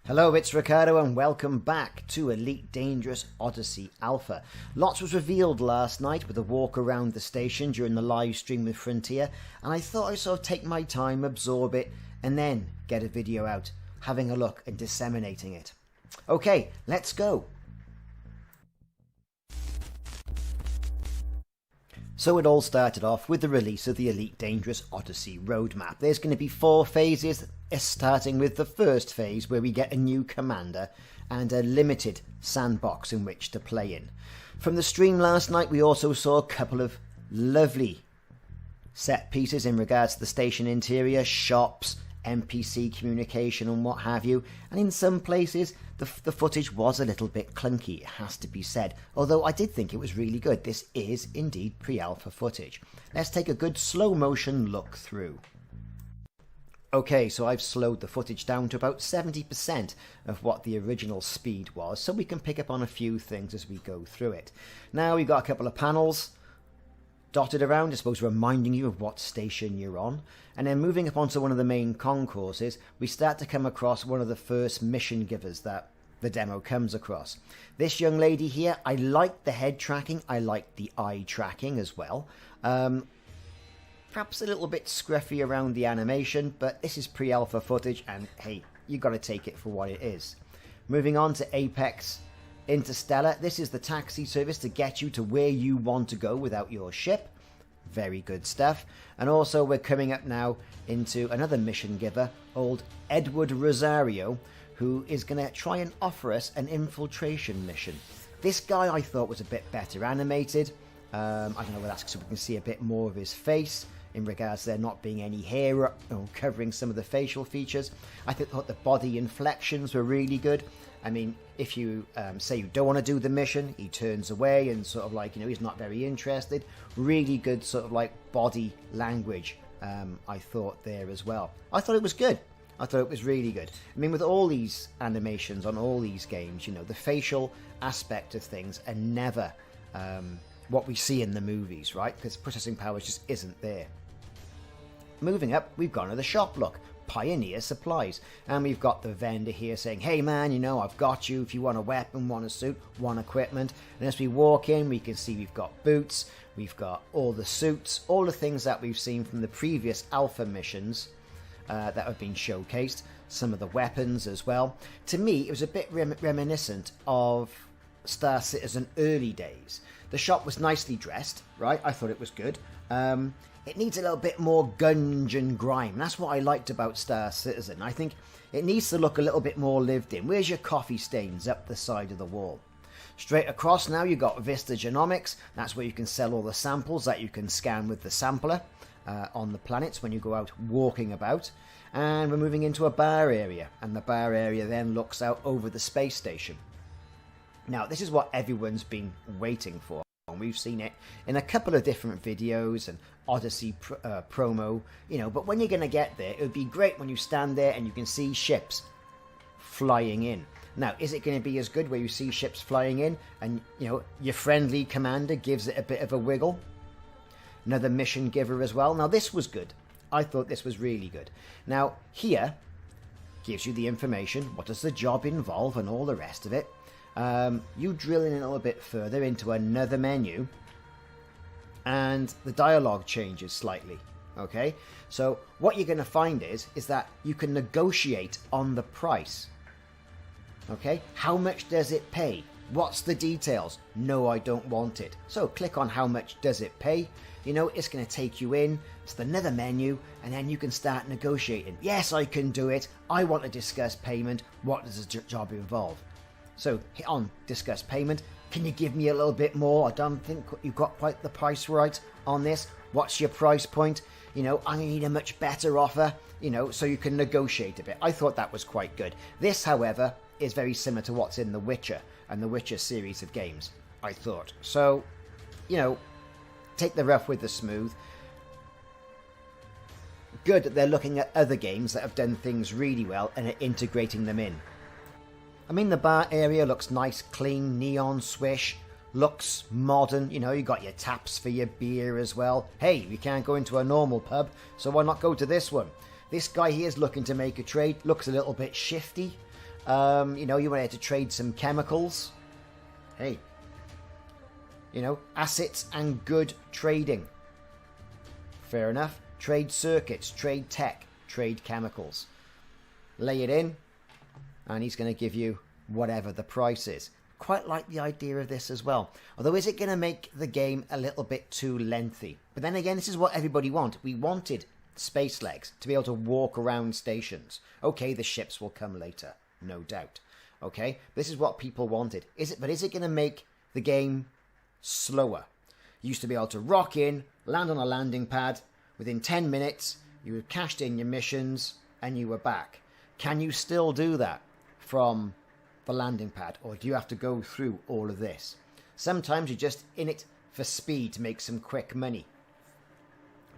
Hello, it's Ricardo and welcome back to Elite Dangerous Odyssey Alpha. Lots was revealed last night with a walk around the station during the live stream with Frontier, and I thought I'd sort of take my time, absorb it, and then get a video out, having a look and disseminating it. Okay, let's go. So it all started off with the release of the Elite Dangerous Odyssey roadmap. There's going to be 4 phases, starting with the first phase where we get a new commander and a limited sandbox in which to play in. From the stream last night we also saw a couple of lovely set pieces in regards to the station interior, shops, NPC communication and what have you, and in some places the footage was a little bit clunky, it has to be said, although I did think it was really good. This is indeed pre-alpha footage. Let's take a good slow motion look through. Okay, so I've slowed the footage down to about 70% of what the original speed was, so we can pick up on a few things as we go through it. Now we've got a couple of panels dotted around, I suppose, reminding you of what station you're on. And then moving up onto one of the main concourses, we start to come across one of the first mission givers that the demo comes across. This young lady here, I like the head tracking, I like the eye tracking as well. Perhaps a little bit scruffy around the animation, but this is pre-alpha footage and hey, you got to take it for what it is. Moving on to Apex Interstellar, this is the taxi service to get you to where you want to go without your ship. Very good stuff. And also we're coming up now into another mission giver, old Edward Rosario, who is going to try and offer us an infiltration mission. This guy I thought was a bit better animated. I don't know whether that's so we can see a bit more of his face in regards to there not being any hair covering some of the facial features. I thought the body inflections were really good. I mean, if you say you don't want to do the mission, he turns away and sort of like, he's not very interested. Really good sort of like body language, I thought there as well. I thought it was good. I thought it was really good. I mean, with all these animations on all these games, the facial aspect of things are never what we see in the movies, right? Because processing power just isn't there. Moving up, we've gone to the shop look. Pioneer Supplies, and we've got the vendor here saying, hey man, I've got you if you want a weapon, want a suit, want equipment. And as we walk in, we can see we've got boots, we've got all the suits, all the things that we've seen from the previous alpha missions that have been showcased, some of the weapons as well. To me, it was a bit reminiscent of Star Citizen early days. The shop was nicely dressed, right? I thought it was good. It needs a little bit more gunge and grime. That's what I liked about Star Citizen. I think it needs to look a little bit more lived in. Where's your coffee stains up the side of the wall? Straight across now you've got Vista Genomics. That's where you can sell all the samples that you can scan with the sampler on the planets when you go out walking about. And we're moving into a bar area. And the bar area then looks out over the space station. Now this is what everyone's been waiting for. We've seen it in a couple of different videos and Odyssey promo, but when you're going to get there, it would be great when you stand there and you can see ships flying in. Now, is it going to be as good where you see ships flying in and, your friendly commander gives it a bit of a wiggle? Another mission giver as well. Now, this was good. I thought this was really good. Now, here gives you the information. What does the job involve and all the rest of it? You drill in a little bit further into another menu and the dialogue changes slightly. Okay, so what you're going to find is that you can negotiate on the price. Okay, how much does it pay? What's the details? No, I don't want it. So click on how much does it pay. It's going to take you in to another menu and then you can start negotiating. Yes, I can do it. I want to discuss payment. What does the job involve? So hit on discuss payment. Can you give me a little bit more? I don't think you've got quite the price right on this. What's your price point? I need a much better offer, so you can negotiate a bit. I thought that was quite good. This, however, is very similar to what's in The Witcher and The Witcher series of games, I thought. So, take the rough with the smooth. Good that they're looking at other games that have done things really well and are integrating them in. I mean, the bar area looks nice, clean, neon swish, looks modern. You got your taps for your beer as well. Hey, we can't go into a normal pub, so why not go to this one? This guy here is looking to make a trade, looks a little bit shifty. You know, you wanted to trade some chemicals. Hey, you know, assets and good trading. Fair enough. Trade circuits, trade tech, trade chemicals. Lay it in, and he's going to give you whatever the price is. Quite like the idea of this as well. Although, is it going to make the game a little bit too lengthy? But then again, this is what everybody wanted. We wanted space legs to be able to walk around stations. Okay, the ships will come later, no doubt. Okay, this is what people wanted. But is it going to make the game slower? You used to be able to rock in, land on a landing pad. Within 10 minutes, you had cashed in your missions and you were back. Can you still do that from the landing pad, or do you have to go through all of this? Sometimes you're just in it for speed to make some quick money.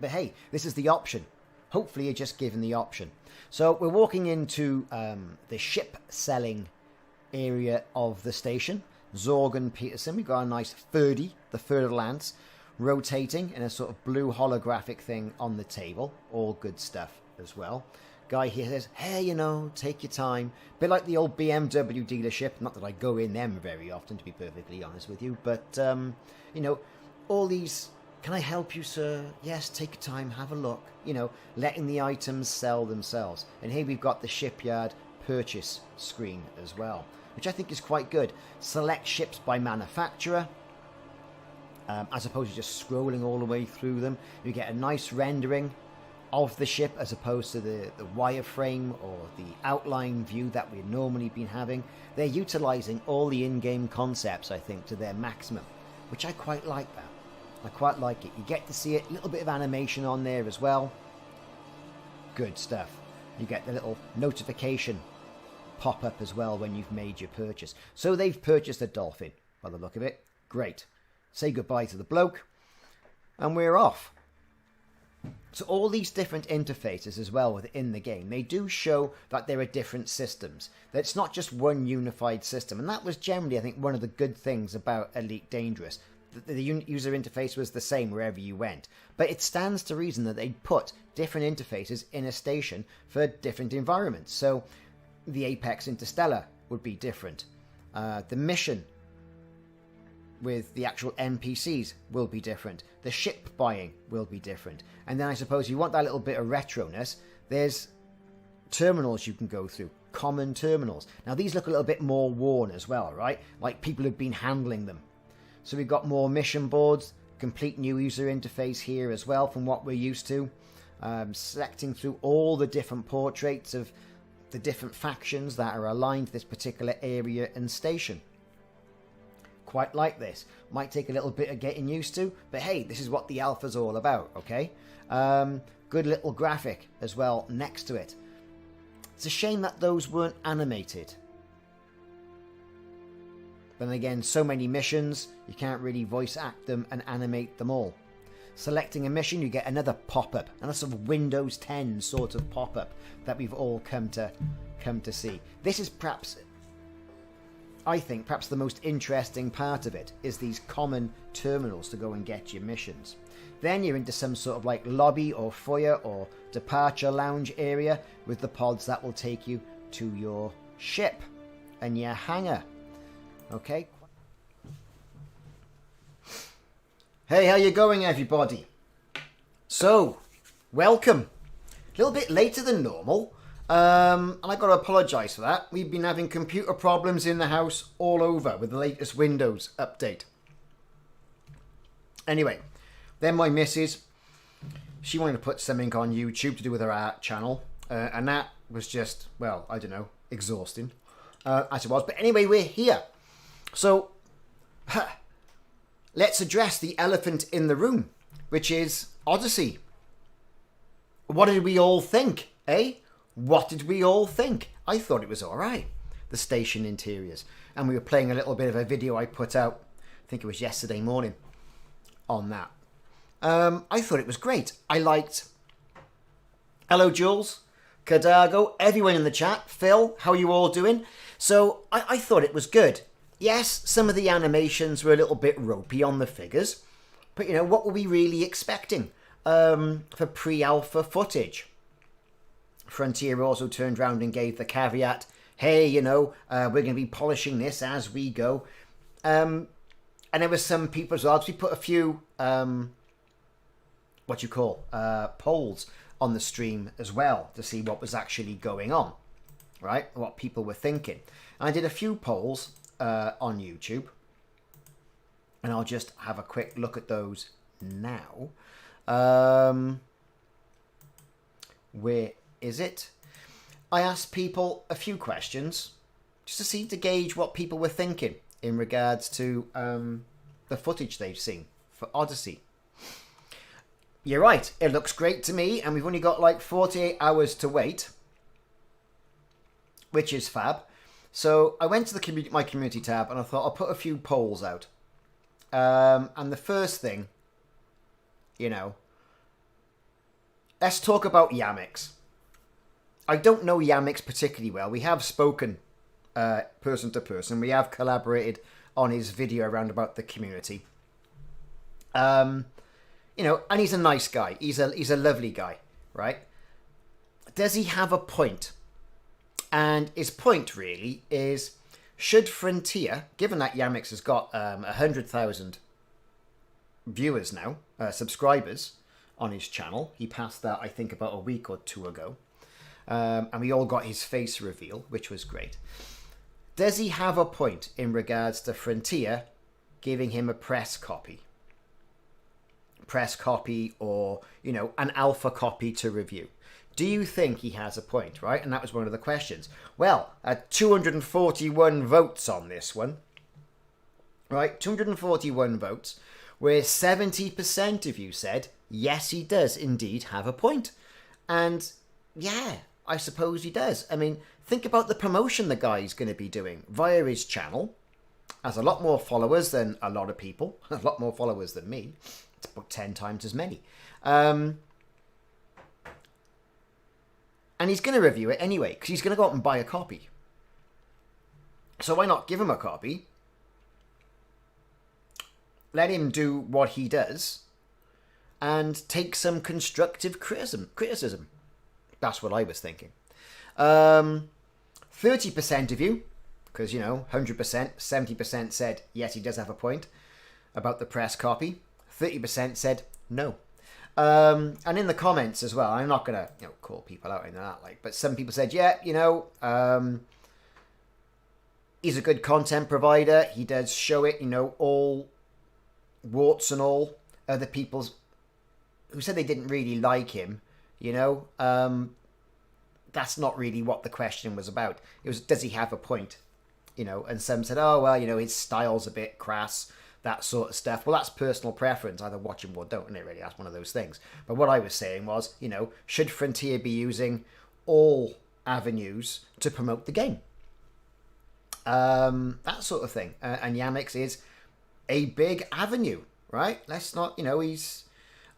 But hey, this is the option. Hopefully you're just given the option. So we're walking into the ship selling area of the station. Zorg and Peterson. We've got a nice Ferdy, the Fer-de-Lance, rotating in a sort of blue holographic thing on the table. All good stuff as well. Guy here says, hey, you know, take your time. Bit like the old BMW dealership. Not that I go in them very often, to be perfectly honest with you. But, you know, all these, can I help you, sir? Yes, take your time, have a look. You know, letting the items sell themselves. And here we've got the shipyard purchase screen as well, which I think is quite good. Select ships by manufacturer. As opposed to just scrolling all the way through them. You get a nice rendering of the ship as opposed to the wireframe or the outline view that we've normally been having. They're utilising all the in-game concepts, I think, to their maximum, which I quite like that. I quite like it. You get to see it, a little bit of animation on there as well. Good stuff. You get the little notification pop up as well when you've made your purchase. So they've purchased a dolphin, by the look of it. Great. Say goodbye to the bloke, and we're off. So all these different interfaces as well within the game, they do show that there are different systems. That it's not just one unified system. And that was generally, I think, one of the good things about Elite Dangerous. The user interface was the same wherever you went. But it stands to reason that they'd put different interfaces in a station for different environments. So the Apex Interstellar would be different. The mission with the actual NPCs will be different. The ship buying will be different. And then I suppose you want that little bit of retroness, there's terminals you can go through. Common terminals. Now these look a little bit more worn as well, right? Like people have been handling them. So we've got more mission boards, complete new user interface here as well from what we're used to. Selecting through all the different portraits of the different factions that are aligned to this particular area and station. Quite like this. Might take a little bit of getting used to, but hey, this is what the alpha's all about, okay? Good little graphic as well next to it. It's a shame that those weren't animated. But then again, so many missions, you can't really voice act them and animate them all. Selecting a mission, you get another pop-up, another sort of Windows 10 sort of pop-up that we've all come to see. This is perhaps, I think, perhaps the most interesting part of it is these common terminals to go and get your missions. Then you're into some sort of like lobby or foyer or departure lounge area with the pods that will take you to your ship and your hangar. Okay. Hey, how you going, everybody? So, welcome. A little bit later than normal. And I've got to apologise for that. We've been having computer problems in the house all over with the latest Windows update. Anyway, then my missus, she wanted to put something on YouTube to do with her art channel. And that was just, well, I don't know, exhausting, as it was. But anyway, we're here. So, let's address the elephant in the room, which is Odyssey. What did we all think, eh? What did we all think? I thought it was alright, the station interiors. And we were playing a little bit of a video I put out, I think it was yesterday morning, on that. I thought it was great. I liked... Hello, Jules, Kadago, everyone in the chat. Phil, how are you all doing? So, I thought it was good. Yes, some of the animations were a little bit ropey on the figures. But, you know, what were we really expecting for pre-alpha footage? Frontier also turned round and gave the caveat, hey, we're going to be polishing this as we go. And there was some people as well. So we put a few, polls on the stream as well to see what was actually going on, right? What people were thinking. And I did a few polls on YouTube. And I'll just have a quick look at those now. Where is it? I asked people a few questions just to gauge what people were thinking in regards to the footage they've seen for Odyssey. You're right, it looks great to me, and we've only got like 48 hours to wait, which is fab. So I went to my community tab and I thought I'll put a few polls out. And the first thing, let's talk about Yamix. I don't know Yamix particularly well. We have spoken person to person. We have collaborated on his video around about the community. And he's a nice guy. He's a lovely guy, right? Does he have a point? And his point really is, should Frontier, given that Yamix has got 100,000 viewers now, subscribers on his channel, he passed that I think about a week or two ago, and we all got his face reveal, which was great. Does he have a point in regards to Frontier giving him a press copy? Press copy or, an alpha copy to review? Do you think he has a point, right? And that was one of the questions. Well, 241 votes on this one, right? 241 votes, where 70% of you said, yes, he does indeed have a point. And yeah, I suppose he does. I mean, think about the promotion the guy's going to be doing via his channel. Has a lot more followers than a lot of people, a lot more followers than me. It's about 10 times as many. And he's going to review it anyway, because he's going to go out and buy a copy. So why not give him a copy? Let him do what he does. And take some constructive criticism. That's what I was thinking. 30% of you, because, 100%, 70% said, yes, he does have a point about the press copy. 30% said, no. And in the comments as well, I'm not going to call people out in that, but some people said, yeah, he's a good content provider. He does show it, all warts and all. Other people who said they didn't really like him, that's not really what the question was about. It was, does he have a point? And some said, oh, well, his style's a bit crass. That sort of stuff. Well, that's personal preference. Either watch him or don't, and it really, that's one of those things. But what I was saying was, should Frontier be using all avenues to promote the game? That sort of thing. And Yamix is a big avenue, right? Let's not,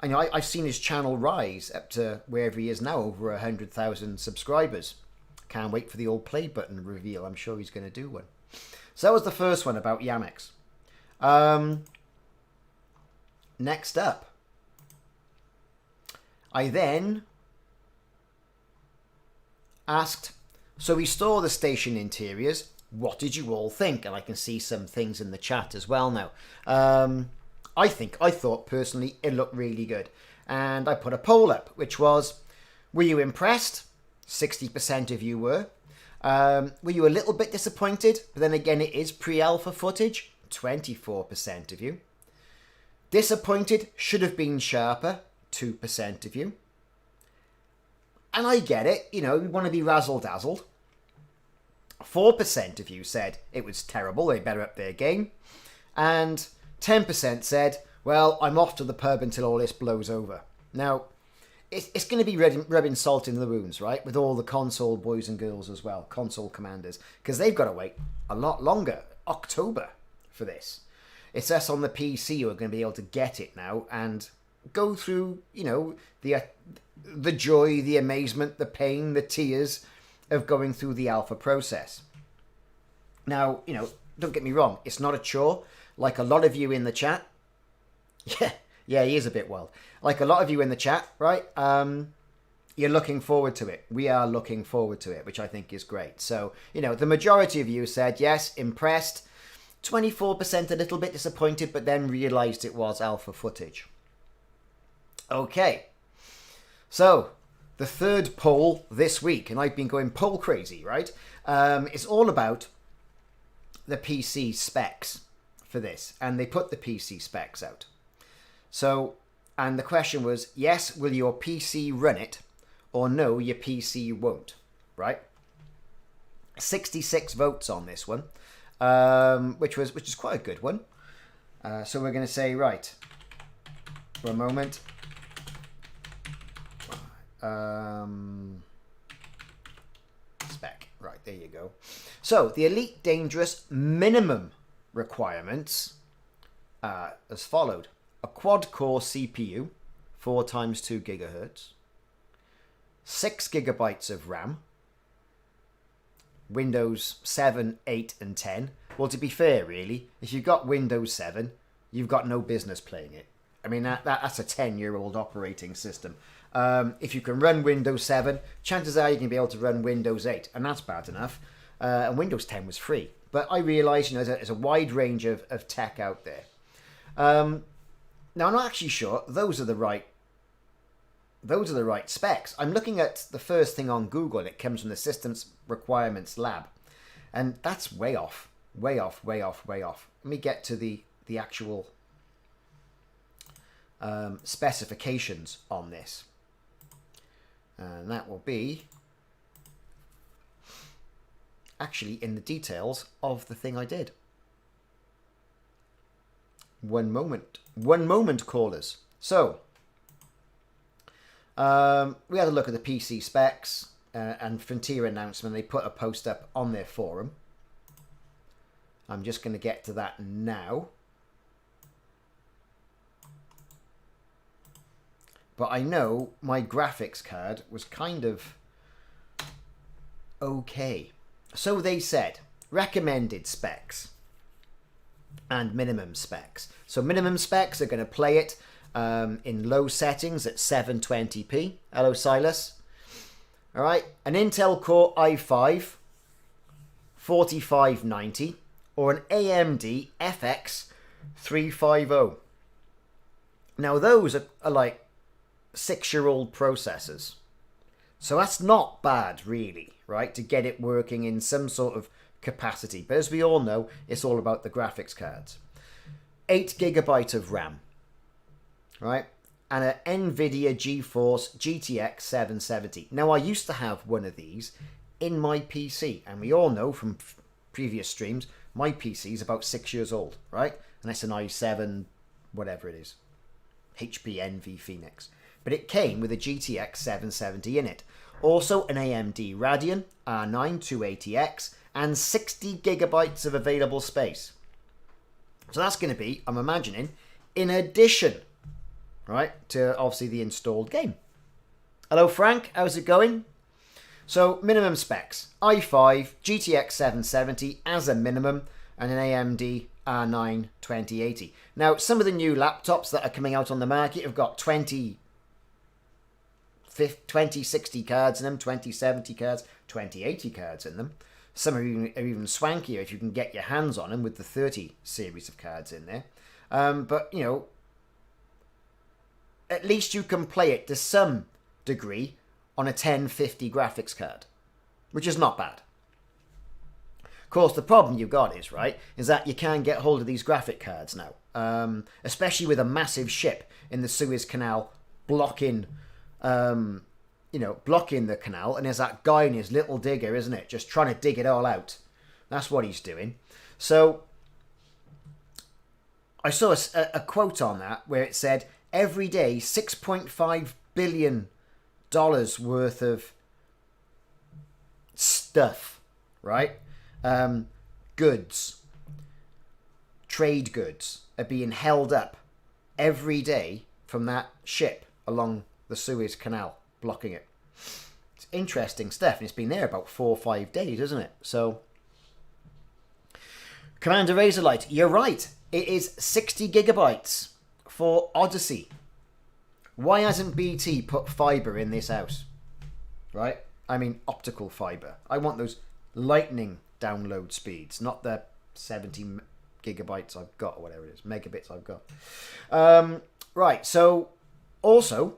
I've seen his channel rise up to wherever he is now, over 100,000 subscribers. Can't wait for the old play button reveal. I'm sure he's going to do one. So that was the first one about Yamix. Next up, I then asked, so we saw the station interiors, what did you all think? And I can see some things in the chat as well now. I thought personally it looked really good. And I put a poll up, which was, were you impressed? 60% of you were. Were you a little bit disappointed? But then again, it is pre-alpha footage. 24% of you. Disappointed, should have been sharper. 2% of you. And I get it, we want to be razzle-dazzled. 4% of you said it was terrible, they better up their game. And 10% said, well, I'm off to the pub until all this blows over. Now, it's going to be rubbing salt in the wounds, right? With all the console boys and girls as well, console commanders. Because they've got to wait a lot longer. October for this. It's us on the PC who are going to be able to get it now and go through, the joy, the amazement, the pain, the tears of going through the alpha process. Now, don't get me wrong, it's not a chore. Like a lot of you in the chat, yeah, he is a bit wild. Like a lot of you in the chat, right? you're looking forward to it. We are looking forward to it, which I think is great. So, you know, the majority of you said, yes, impressed. 24% a little bit disappointed, but then realised it was alpha footage. Okay. So, the third poll this week, and I've been going poll crazy, right? It's all about the PC specs for this. And they put the PC specs out. So, and the question was, yes, will your PC run it? Or no, your PC won't, right? 66 votes on this one, which is quite a good one. So we're going to say, right, for a moment. Spec, right, there you go. So the Elite Dangerous minimum requirements as followed. A quad-core CPU, 4 times 2 gigahertz. 6 gigabytes of RAM, Windows 7, 8 and 10. Well, to be fair, really, if you've got Windows 7, you've got no business playing it. I mean, that's a 10-year-old operating system. If you can run Windows 7, chances are you can be able to run Windows 8, and that's bad enough. And Windows 10 was free. But I realise, you know, there's a wide range of tech out there. Now, I'm not actually sure those are the right specs. I'm looking at the first thing on Google, and it comes from the Systems Requirements Lab. And that's way off. Way off, way off, way off. Let me get to the actual specifications on this. And that will be actually in the details of the thing I did. One moment. One moment, callers. So, we had a look at the PC specs and Frontier announcement. They put a post up on their forum. I'm just going to get to that now. But I know my graphics card was kind of okay. So they said recommended specs and minimum specs. So minimum specs are going to play it in low settings at 720p. Hello, Silas. All right, an Intel Core i5 4590 or an AMD FX 350. Now those are like 6-year-old processors. So that's not bad, really, right, to get it working in some sort of capacity. But as we all know, it's all about the graphics cards. 8 gigabyte of RAM, right, and an NVIDIA GeForce GTX 770. Now, I used to have one of these in my PC, and we all know from previous streams, my PC is about 6 years old, right? And that's an i7, whatever it is, HP Envy Phoenix. But it came with a GTX 770 in it. Also an AMD Radeon R9 280X and 60 gigabytes of available space. So that's going to be, I'm imagining, in addition, right, to obviously the installed game. Hello, Frank. How's it going? So minimum specs. i5, GTX 770 as a minimum, and an AMD R9 2080. Now, some of the new laptops that are coming out on the market have got 2060 cards in them, 2070 cards, 2080 cards in them. Some are even swankier if you can get your hands on them with the 30 series of cards in there. But, you know, at least you can play it to some degree on a 1050 graphics card, which is not bad. Of course, the problem you've got is that you can't get hold of these graphic cards now, especially with a massive ship in the Suez Canal blocking the canal, and there's that guy in his little digger, isn't it? Just trying to dig it all out. That's what he's doing. So I saw a quote on that where it said, every day, $6.5 billion worth of stuff, right? Goods, trade goods are being held up every day from that ship along the Suez Canal, blocking it. It's interesting stuff, and it's been there about 4 or 5 days, isn't it? So, Commander Razorlight, you're right. It is 60 gigabytes for Odyssey. Why hasn't BT put fibre in this house? right? I mean optical fiber. I want those lightning download speeds, not the 70 gigabytes I've got, or whatever it is, megabits I've got. Right, so also,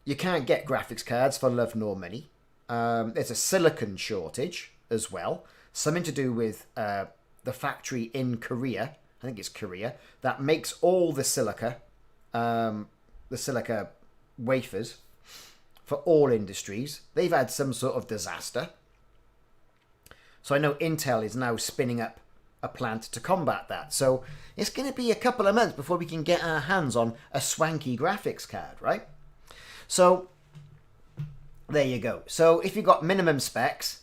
you can't get graphics cards for love nor money. There's a silicon shortage as well. Something to do with the factory in Korea, I think it's Korea, that makes all the silica wafers for all industries. They've had some sort of disaster. So I know Intel is now spinning up a plant to combat that. So it's going to be a couple of months before we can get our hands on a swanky graphics card, right? So there you go. So if you've got minimum specs,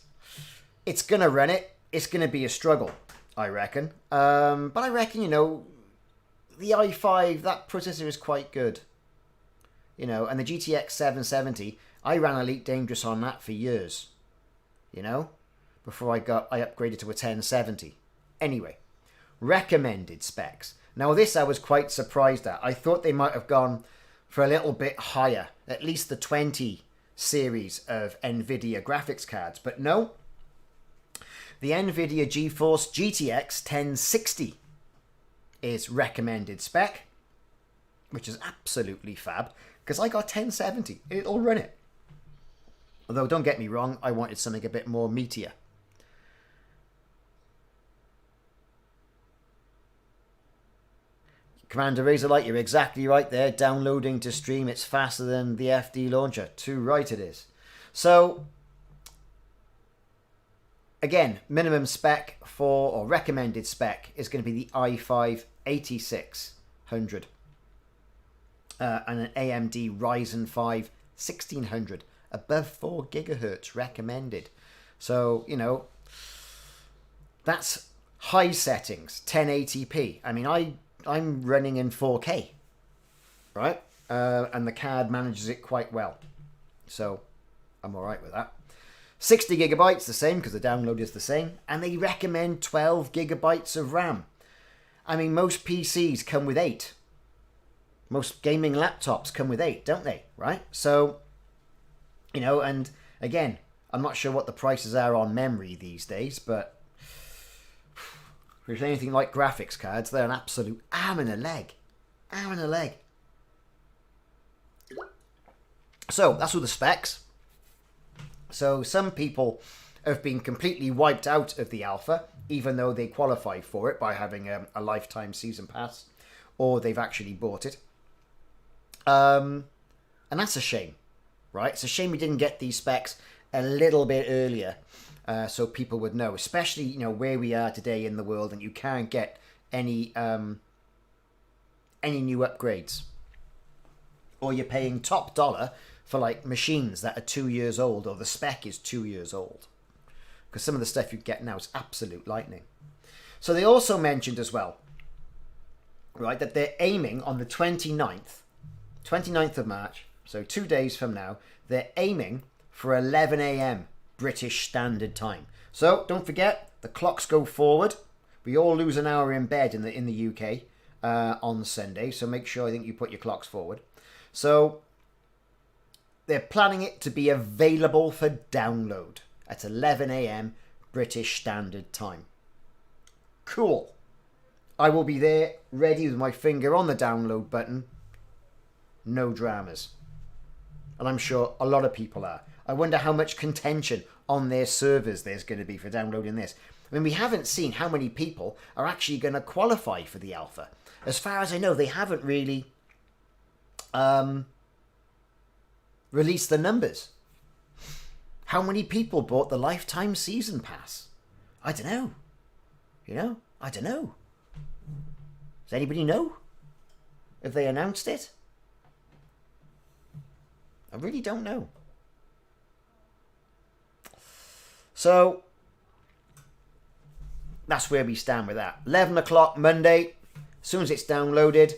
it's going to run it. It's going to be a struggle, I reckon. But I reckon, you know, the i5, that processor is quite good. You know, and the GTX 770, I ran Elite Dangerous on that for years. You know, before I upgraded to a 1070. Anyway, recommended specs. Now this I was quite surprised at. I thought they might have gone for a little bit higher, at least the 20 series of NVIDIA graphics cards. But no, the NVIDIA GeForce GTX 1060 is recommended spec, which is absolutely fab, because I got 1070. It'll run it. Although, don't get me wrong, I wanted something a bit more meatier. Commander Razorlight, you're exactly right there. Downloading to stream, it's faster than the FD launcher. Too right it is. So, again, minimum spec for, or recommended spec, is going to be the i5 8600. And an AMD Ryzen 5 1600. Above 4 gigahertz recommended. So, you know, that's high settings, 1080p. I mean, I'm running in 4K, right? And the card manages it quite well. So I'm all right with that. 60 gigabytes, the same, because the download is the same. And they recommend 12 gigabytes of RAM. I mean, most PCs come with 8. Most gaming laptops come with 8, don't they? Right? So, you know, and again, I'm not sure what the prices are on memory these days, but if there's anything like graphics cards, they're an absolute arm and a leg. Arm and a leg. So, that's all the specs. So, some people have been completely wiped out of the alpha, even though they qualify for it by having a lifetime season pass, or they've actually bought it. And that's a shame, right? It's a shame we didn't get these specs a little bit earlier, so people would know, especially, you know, where we are today in the world, and you can't get any new upgrades, or you're paying top dollar for like machines that are 2 years old, or the spec is 2 years old, because some of the stuff you get now is absolute lightning. So they also mentioned as well, right, that they're aiming on the 29th of March, so 2 days from now, they're aiming for 11 a.m. British Standard Time. So don't forget, the clocks go forward. We all lose an hour in bed in the UK on Sunday, so make sure I think you put your clocks forward. So they're planning it to be available for download at 11 a.m. British Standard Time. Cool. I will be there, ready with my finger on the download button. No dramas. And I'm sure a lot of people are. I wonder how much contention on their servers there's going to be for downloading this. I mean, we haven't seen how many people are actually going to qualify for the alpha. As far as I know, they haven't really released the numbers. How many people bought the lifetime season pass? I don't know. You know, I don't know. Does anybody know? Have they announced it? I really don't know. So, that's where we stand with that. 11 o'clock Monday, as soon as it's downloaded,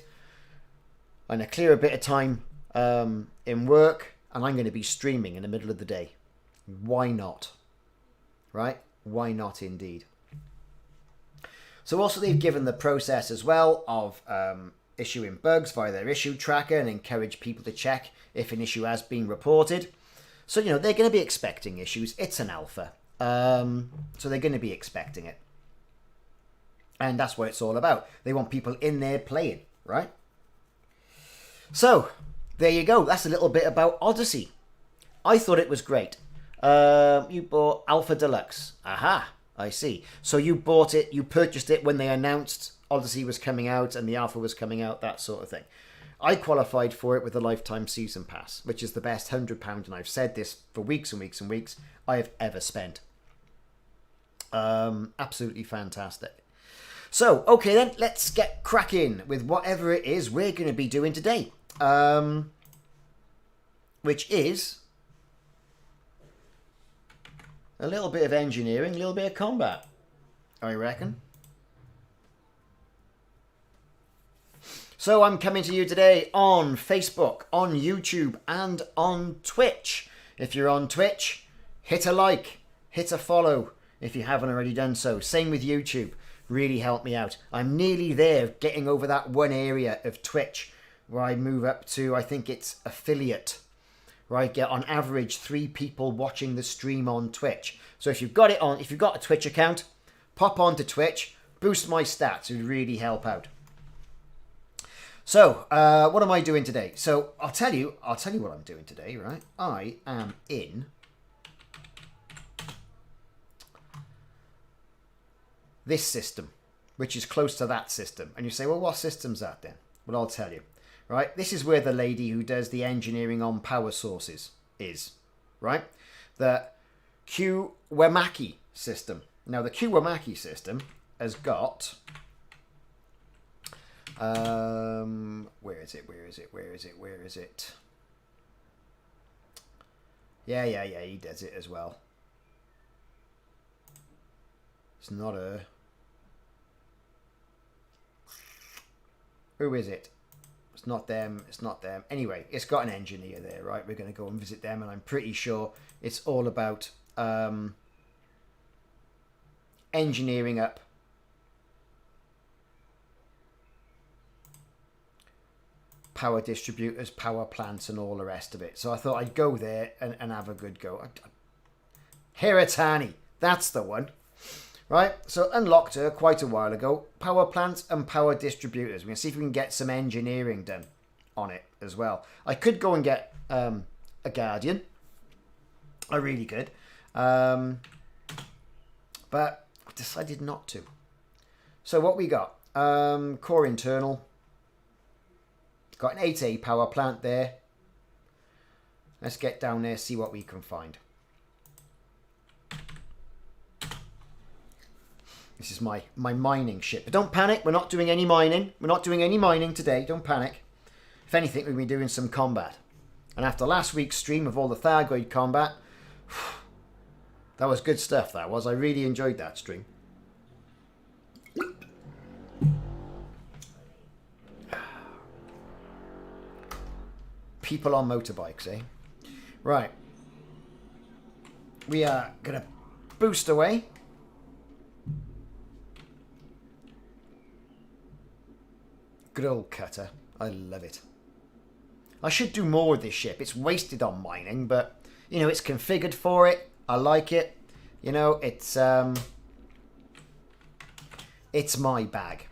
I'm going to clear a bit of time in work, and I'm going to be streaming in the middle of the day. Why not? Right? Why not indeed? So also they've given the process as well of issuing bugs via their issue tracker and encourage people to check if an issue has been reported. So, you know, they're going to be expecting issues. It's an alpha. So they're going to be expecting it. And that's what it's all about. They want people in there playing, right? So, there you go. That's a little bit about Odyssey. I thought it was great. You bought Alpha Deluxe. Aha, I see. So you bought it, you purchased it when they announced Odyssey was coming out and the Alpha was coming out, that sort of thing. I qualified for it with the Lifetime Season Pass, which is the best £100, and I've said this for weeks and weeks and weeks, I have ever spent. Absolutely fantastic. So, okay then, let's get cracking with whatever it is we're going to be doing today. Which is a little bit of engineering, a little bit of combat, I reckon. So I'm coming to you today on Facebook, on YouTube, and on Twitch. If you're on Twitch, hit a like, hit a follow if you haven't already done so. Same with YouTube. Really help me out. I'm nearly there, getting over that one area of Twitch where I move up to, I think it's affiliate, where I get on average 3 people watching the stream on Twitch. So if you've got it on, if you've got a Twitch account, pop onto Twitch, boost my stats. It would really help out. So, what am I doing today? So, I'll tell you what I'm doing today, right? I am in this system, which is close to that system. And you say, well, what system's that then? Well, I'll tell you, right? This is where the lady who does the engineering on power sources is, right? The Kiwamaki system. Now, the Kiwamaki system has got... where is it? Yeah, he does it as well. It's not her. Who is it? It's not them. Anyway, it's got an engineer there, right? We're going to go and visit them, and I'm pretty sure it's all about engineering up power distributors, power plants, and all the rest of it. So I thought I'd go there and have a good go. Hiratani, that's the one. Right, so unlocked her quite a while ago. Power plants and power distributors. We're going to see if we can get some engineering done on it as well. I could go and get a Guardian. I really could. But I decided not to. So what we got? Core internal. Got an 8A power plant there. Let's get down there, see what we can find. This is my mining ship. But don't panic, we're not doing any mining. We're not doing any mining today, don't panic. If anything, we'll be doing some combat. And after last week's stream of all the Thargoid combat, that was good stuff, that was. I really enjoyed that stream. People on motorbikes, eh? Right. We are going to boost away. Good old cutter. I love it. I should do more with this ship. It's wasted on mining, but, you know, it's configured for it. I like it. You know, it's my bag.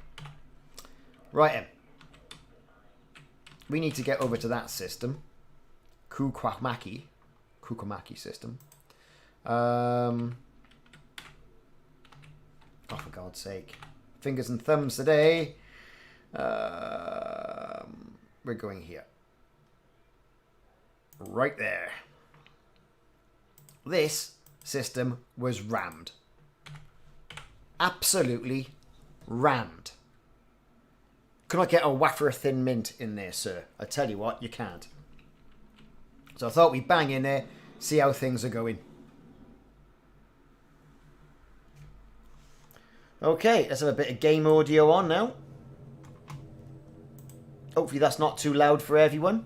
Right then. We need to get over to that system. Kukwamaki system. Oh, for God's sake. Fingers and thumbs today. We're going here. Right there. This system was rammed. Absolutely rammed. Can I get a wafer of thin mint in there, sir? I tell you what, you can't. So I thought we'd bang in there, see how things are going. Okay, let's have a bit of game audio on now. Hopefully that's not too loud for everyone.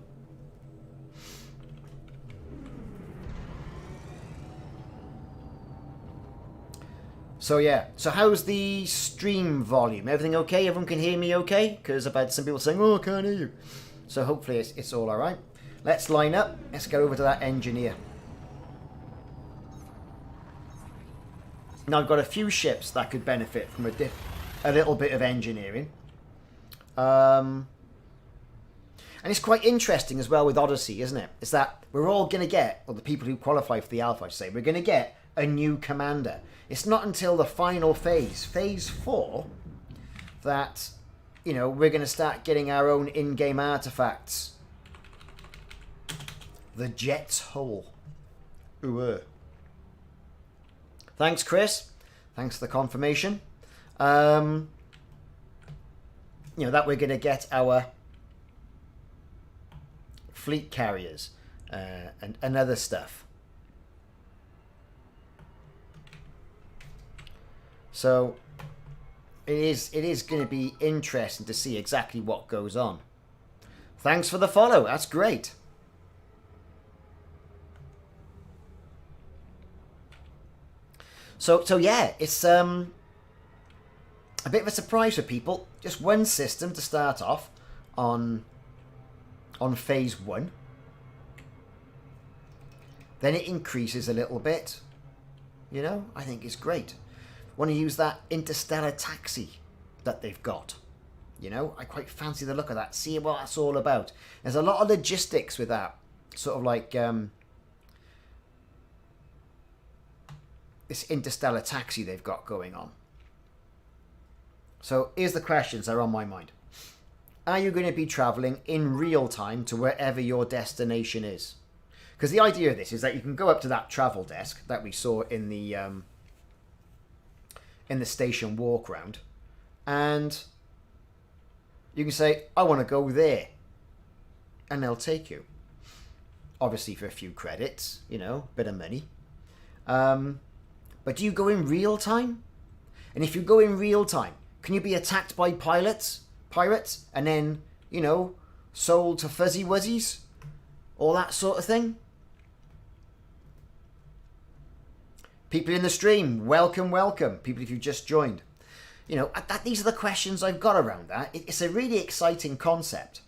So yeah, so how's the stream volume? Everything okay? Everyone can hear me okay? Because I've had some people saying, oh, I can't hear you. So hopefully it's all alright. Let's line up. Let's go over to that engineer. Now I've got a few ships that could benefit from a little bit of engineering. And it's quite interesting as well with Odyssey, isn't it? Is that we're all going to get, or the people who qualify for the Alpha, I should say, we're going to get a new commander. It's not until the final phase, phase 4, that, you know, we're going to start getting our own in-game artifacts. The Jet's Hull. Ooh. Thanks, Chris. Thanks for the confirmation. You know, that we're going to get our fleet carriers and other stuff. So it is going to be interesting to see exactly what goes on. Thanks for the follow. That's great. So yeah, it's a bit of a surprise for people. Just one system to start off on phase 1. Then it increases a little bit. You know, I think it's great. Want to use that interstellar taxi that they've got. You know, I quite fancy the look of that. See what that's all about. There's a lot of logistics with that. Sort of like this interstellar taxi they've got going on. So here's the questions that are on my mind. Are you going to be traveling in real time to wherever your destination is? Because the idea of this is that you can go up to that travel desk that we saw in the station walk round, and you can say, I want to go there, and they'll take you. Obviously for a few credits, you know, bit of money. But do you go in real time? And if you go in real time, can you be attacked by pirates, and then, you know, sold to fuzzy wuzzies? All that sort of thing? People in the stream, welcome, welcome. People if you've just joined. You know, these are the questions I've got around that. It's a really exciting concept.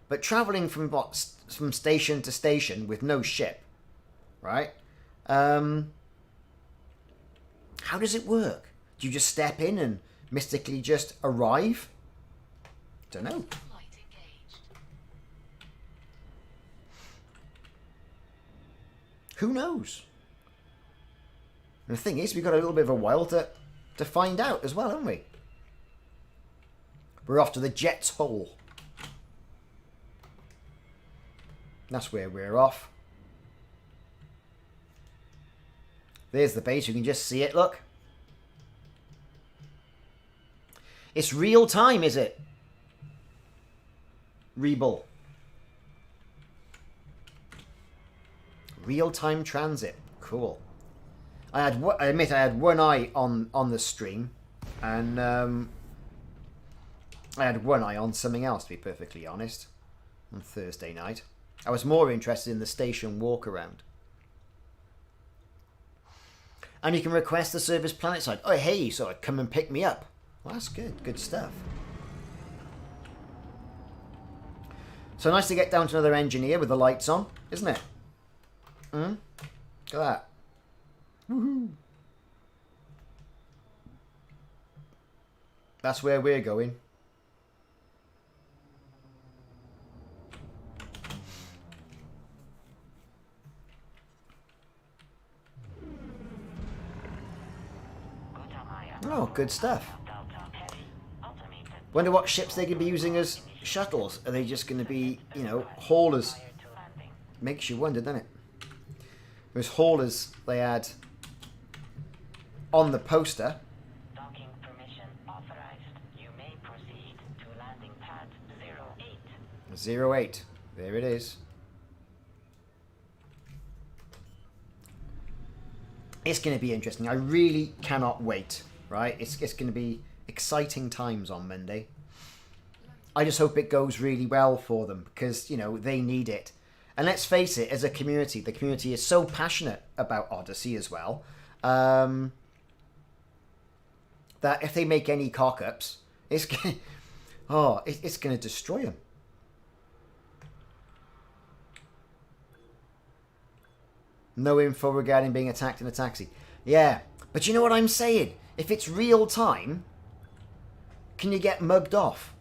But travelling from station to station with no ship, right? How does it work? Do you just step in and mystically just arrive? Don't know. Who knows? And the thing is, we've got a little bit of a while to find out as well, haven't we? We're off to the Jet's Hull. That's where we're off. There's the base. You can just see it, look. It's real time, is it? Rebull. Real-time transit. Cool. I admit I had one eye on the stream, and I had one eye on something else, to be perfectly honest, on Thursday night. I was more interested in the station walk-around. And you can request the service planetside. Oh, hey, so come and pick me up. Well, that's good. Good stuff. So nice to get down to another engineer with the lights on, isn't it? Look at that. Woohoo. That's where we're going. Oh, good stuff. Wonder what ships they could be using as shuttles. Are they just going to be, you know, haulers? Makes you wonder, doesn't it? Those haulers they had on the poster. Docking permission authorized. You may proceed to landing pad 08. 08. There it is. It's going to be interesting. I really cannot wait, right? It's going to be exciting times on Monday. I just hope it goes really well for them because, you know, they need it. And let's face it, as a community, the community is so passionate about Odyssey as well, that if they make any cock-ups, it's going to destroy them. No info regarding being attacked in a taxi. Yeah, but you know what I'm saying? If it's real time, can you get mugged off?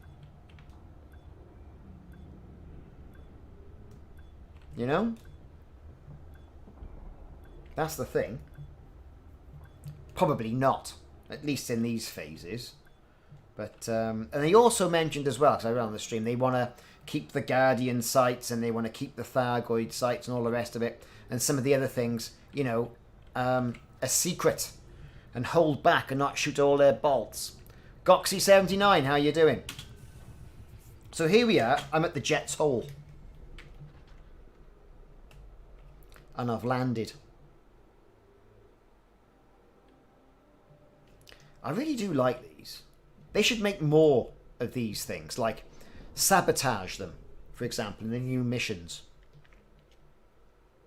You know? That's the thing. Probably not. At least in these phases. But, and they also mentioned as well, because I read on the stream, they want to keep the Guardian sites and they want to keep the Thargoid sites and all the rest of it. And some of the other things, you know, a secret. And hold back and not shoot all their bolts. Goxy79, how you doing? So here we are. I'm at the jet's hole. And I've landed. I really do like these. They should make more of these things, like sabotage them, for example, in the new missions.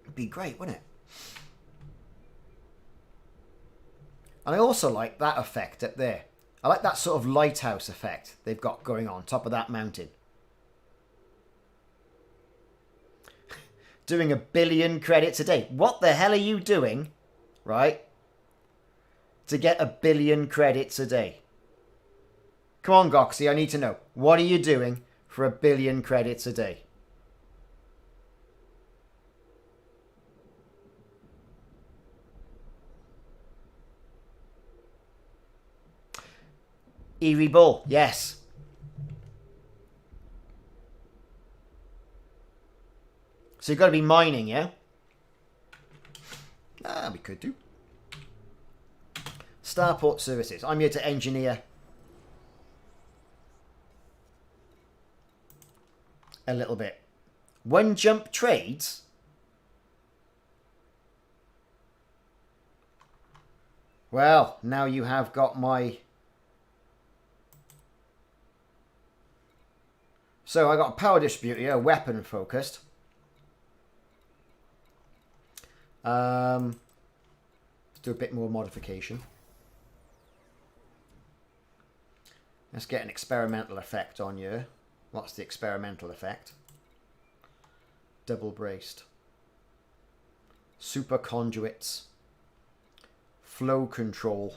It'd be great, wouldn't it? And I also like that effect up there. I like that sort of lighthouse effect they've got going on top of that mountain. Doing 1 billion credits a day. What the hell are you doing, right, to get 1 billion credits a day? Come on, Goxy, I need to know. What are you doing for 1 billion credits a day? Eerie Bull, yes. So you've got to be mining, yeah? Ah, we could do. Starport Services. I'm here to engineer a little bit. One jump trades? Well, now you have got my... So I got a power distributor here, weapon focused. Let's do a bit more modification. Let's get an experimental effect on you. What's the experimental effect? Double braced. Super conduits. Flow control.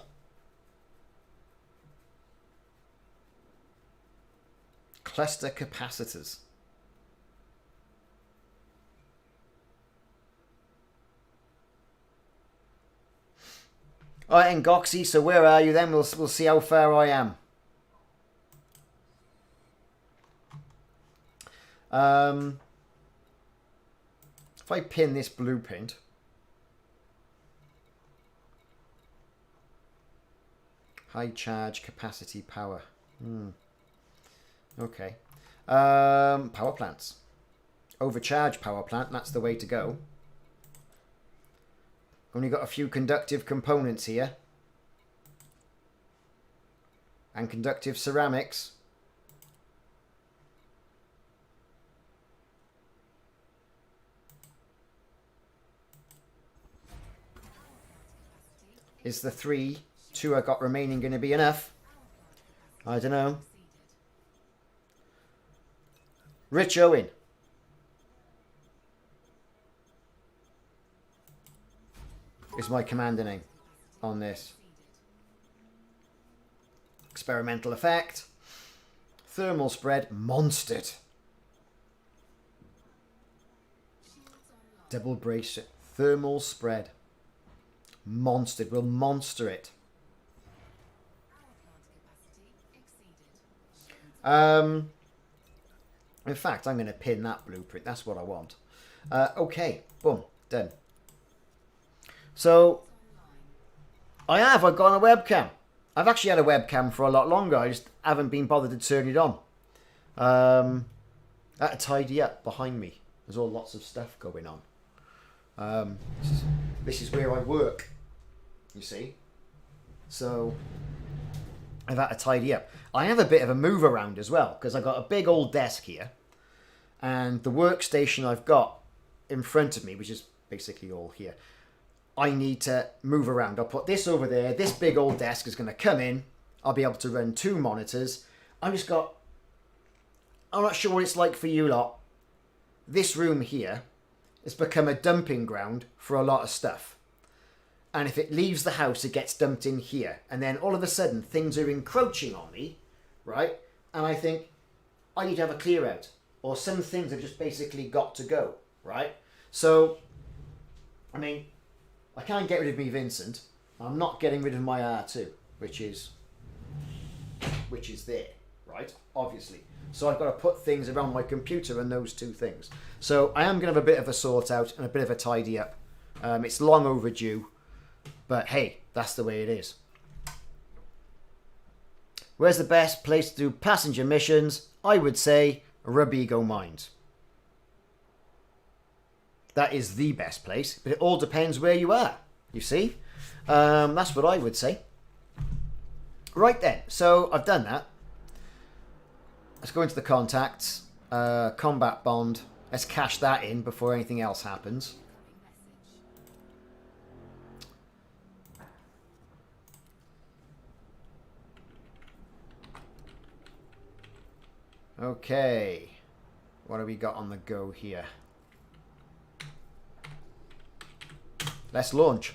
Cluster capacitors. Alright, and Goxy, so where are you then? We'll see how far I am. If I pin this blueprint, high charge capacity power. Okay. Power plants. Overcharge power plant, that's the way to go. Only got a few conductive components here. And conductive ceramics. Is the 2 I got remaining going to be enough? I don't know. Rich Owen. Is my commander name on this. Experimental effect. Thermal spread. Monstered. Double brace. Thermal spread. Monstered. We'll monster it. In fact, I'm going to pin that blueprint. That's what I want. Okay. Boom. Done. So, I've got a webcam. I've actually had a webcam for a lot longer. I just haven't been bothered to turn it on. I had to tidy up behind me. There's all lots of stuff going on. This is where I work, you see. So, I've had to tidy up. I have a bit of a move around as well, because I've got a big old desk here. And the workstation I've got in front of me, which is basically all here, I need to move around. I'll put this over there. This big old desk is going to come in. I'll be able to run 2 monitors. I'm not sure what it's like for you lot. This room here it's become a dumping ground for a lot of stuff. And if it leaves the house, it gets dumped in here. And then all of a sudden, things are encroaching on me, right? And I think, I need to have a clear out. Or some things have just basically got to go, right? So, I mean, I can't get rid of me Vincent. I'm not getting rid of my R2, which is there, right? Obviously. So I've got to put things around my computer and those two things. So I am going to have a bit of a sort out and a bit of a tidy up. It's long overdue. But hey, that's the way it is. Where's the best place to do passenger missions? I would say Rubigo Mines. That is the best place, but it all depends where you are, you see? That's what I would say. Right then, so I've done that. Let's go into the contacts. Combat bond. Let's cash that in before anything else happens. Okay, what have we got on the go here? Let's launch.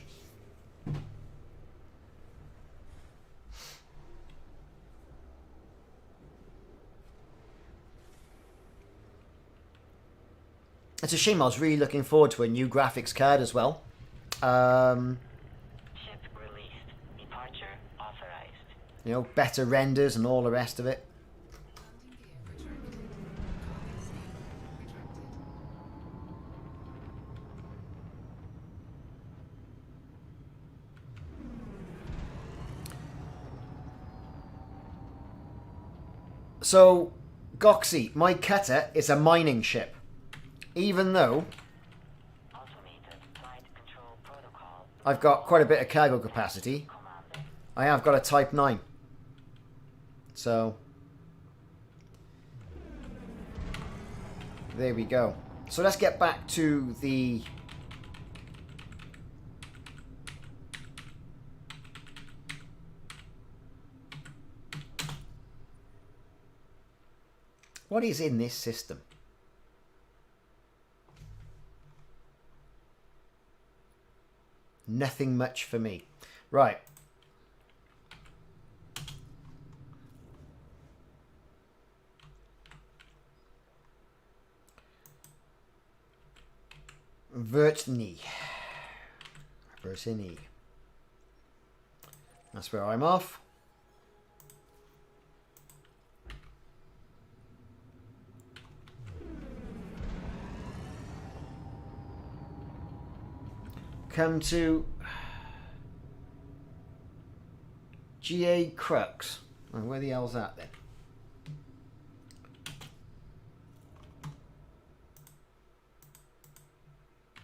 It's a shame. I was really looking forward to a new graphics card as well. Ship released. Departure authorized. You know, better renders and all the rest of it. So, Goxie, my cutter is a mining ship. Even though I've got quite a bit of cargo capacity, I have got a Type 9. So, there we go. So let's get back to the... What is in this system? Nothing much for me. Right. Vertni. That's where I'm off. Come to GA Crux. Oh, where the hell's that then?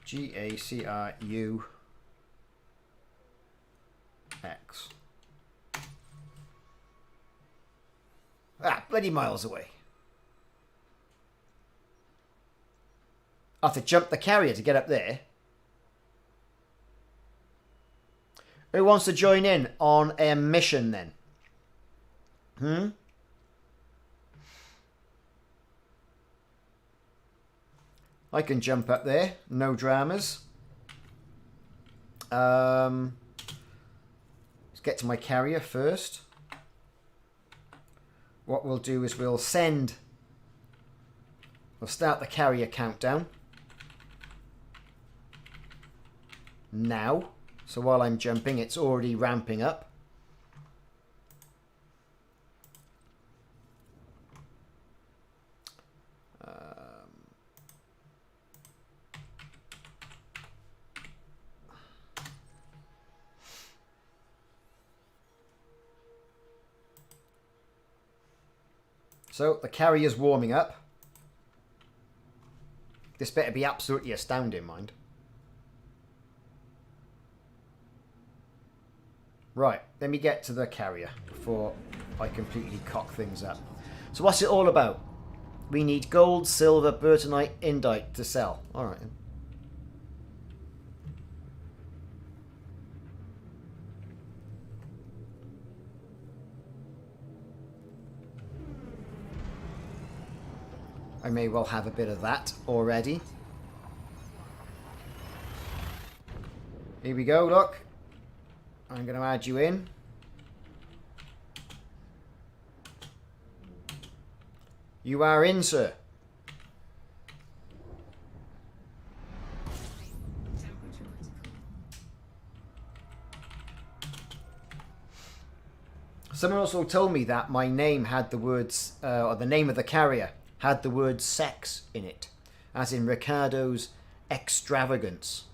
GACRUX. Ah, bloody miles away. I have to jump the carrier to get up there. Who wants to join in on a mission then? I can jump up there. No dramas. Let's get to my carrier first. What we'll do is we'll start the carrier countdown. Now. So while I'm jumping, it's already ramping up. So the carrier's warming up. This better be absolutely astounding, mind. Right, let me get to the carrier before I completely cock things up. So what's it all about? We need gold, silver, bertonite, indite to sell. Alright. I may well have a bit of that already. Here we go, look. I'm going to add you in. You are in, sir. Someone also told me that my name had the words, or the name of the carrier had the word sex in it, as in Ricardos' extravagance.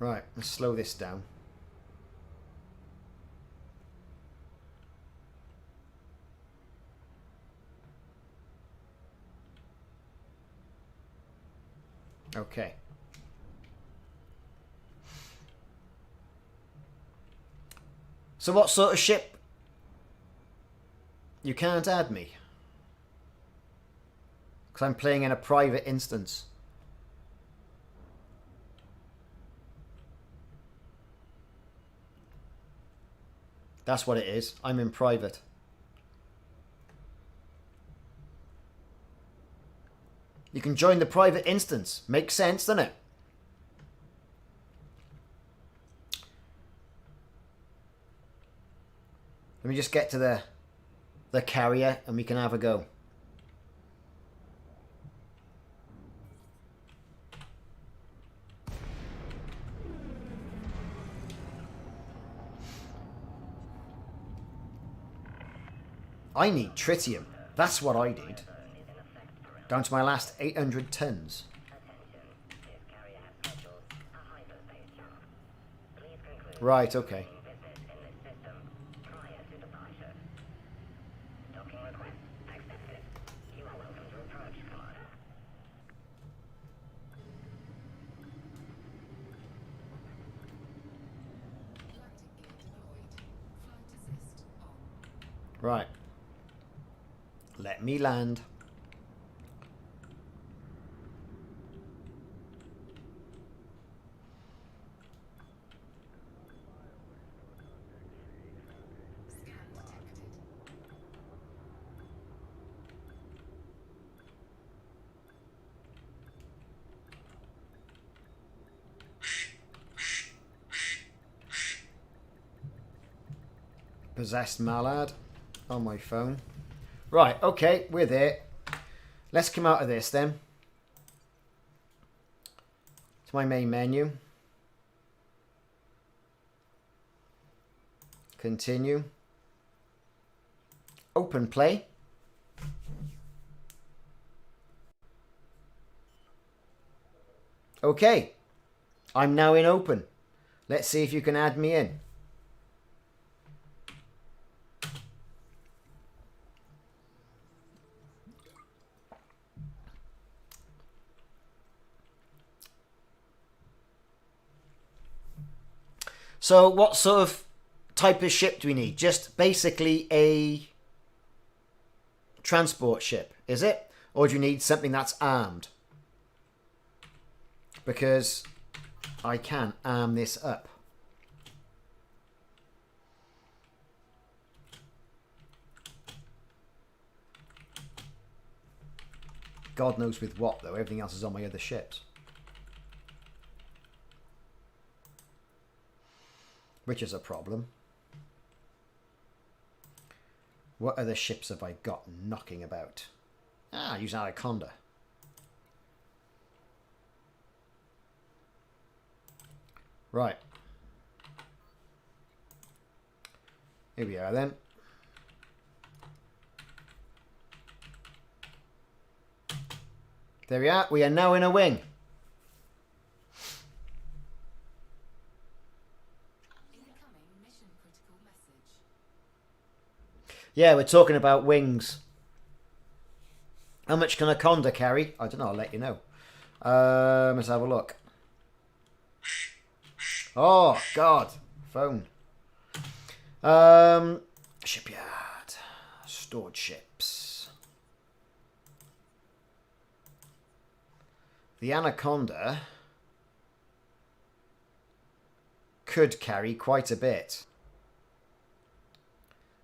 Right, let's slow this down. Okay. So what sort of ship? You can't add me. Because I'm playing in a private instance. That's what it is. I'm in private. You can join the private instance. Makes sense, doesn't it? Let me just get to the carrier and we can have a go. I need tritium. That's what I need. Down to my last 800 tons. Right, okay. Right. Let me land. Possessed Mallard on my phone. Right, okay, we're there. Let's come out of this then. To my main menu. Continue. Open play. Okay. I'm now in open. Let's see if you can add me in. So what sort of type of ship do we need? Just basically a transport ship, is it? Or do you need something that's armed? Because I can arm this up. God knows with what, though. Everything else is on my other ships. Which is a problem. What other ships have I got knocking about? Ah, use Anaconda. Right. Here we are then. There we are. We are now in a wing. Yeah, we're talking about wings. How much can a Conda carry? I don't know, I'll let you know. Let's have a look. Oh, God. Phone. Shipyard. Stored ships. The Anaconda could carry quite a bit.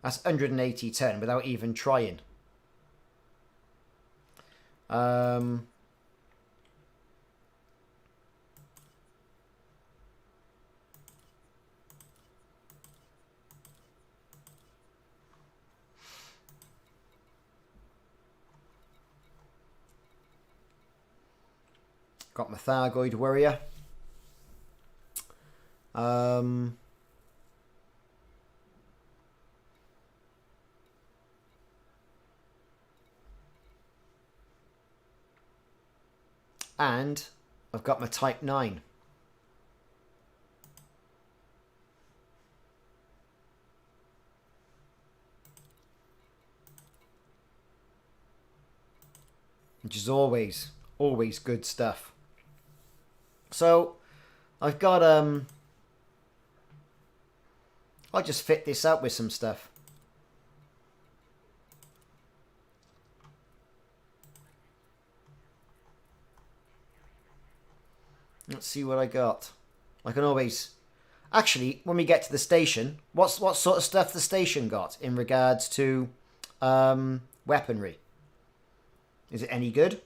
That's 180 ton without even trying. Got my Thargoid Warrior. And I've got my Type 9. Which is always good stuff. So I've got I'll just fit this out with some stuff. Let's see what I got. I can always... Actually, when we get to the station, what sort of stuff the station got in regards to weaponry? Is it any good?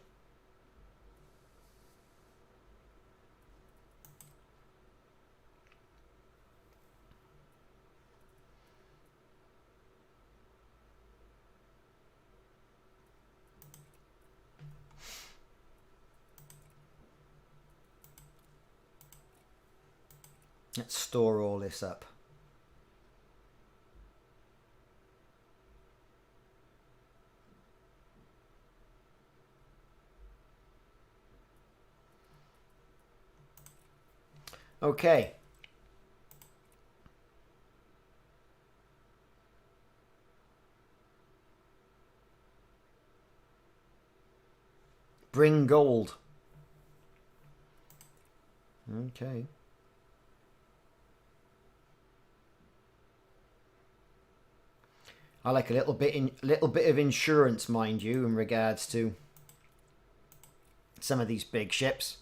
Let's store all this up. Okay. Bring gold. Okay. I like a little bit of insurance, mind you, in regards to some of these big ships.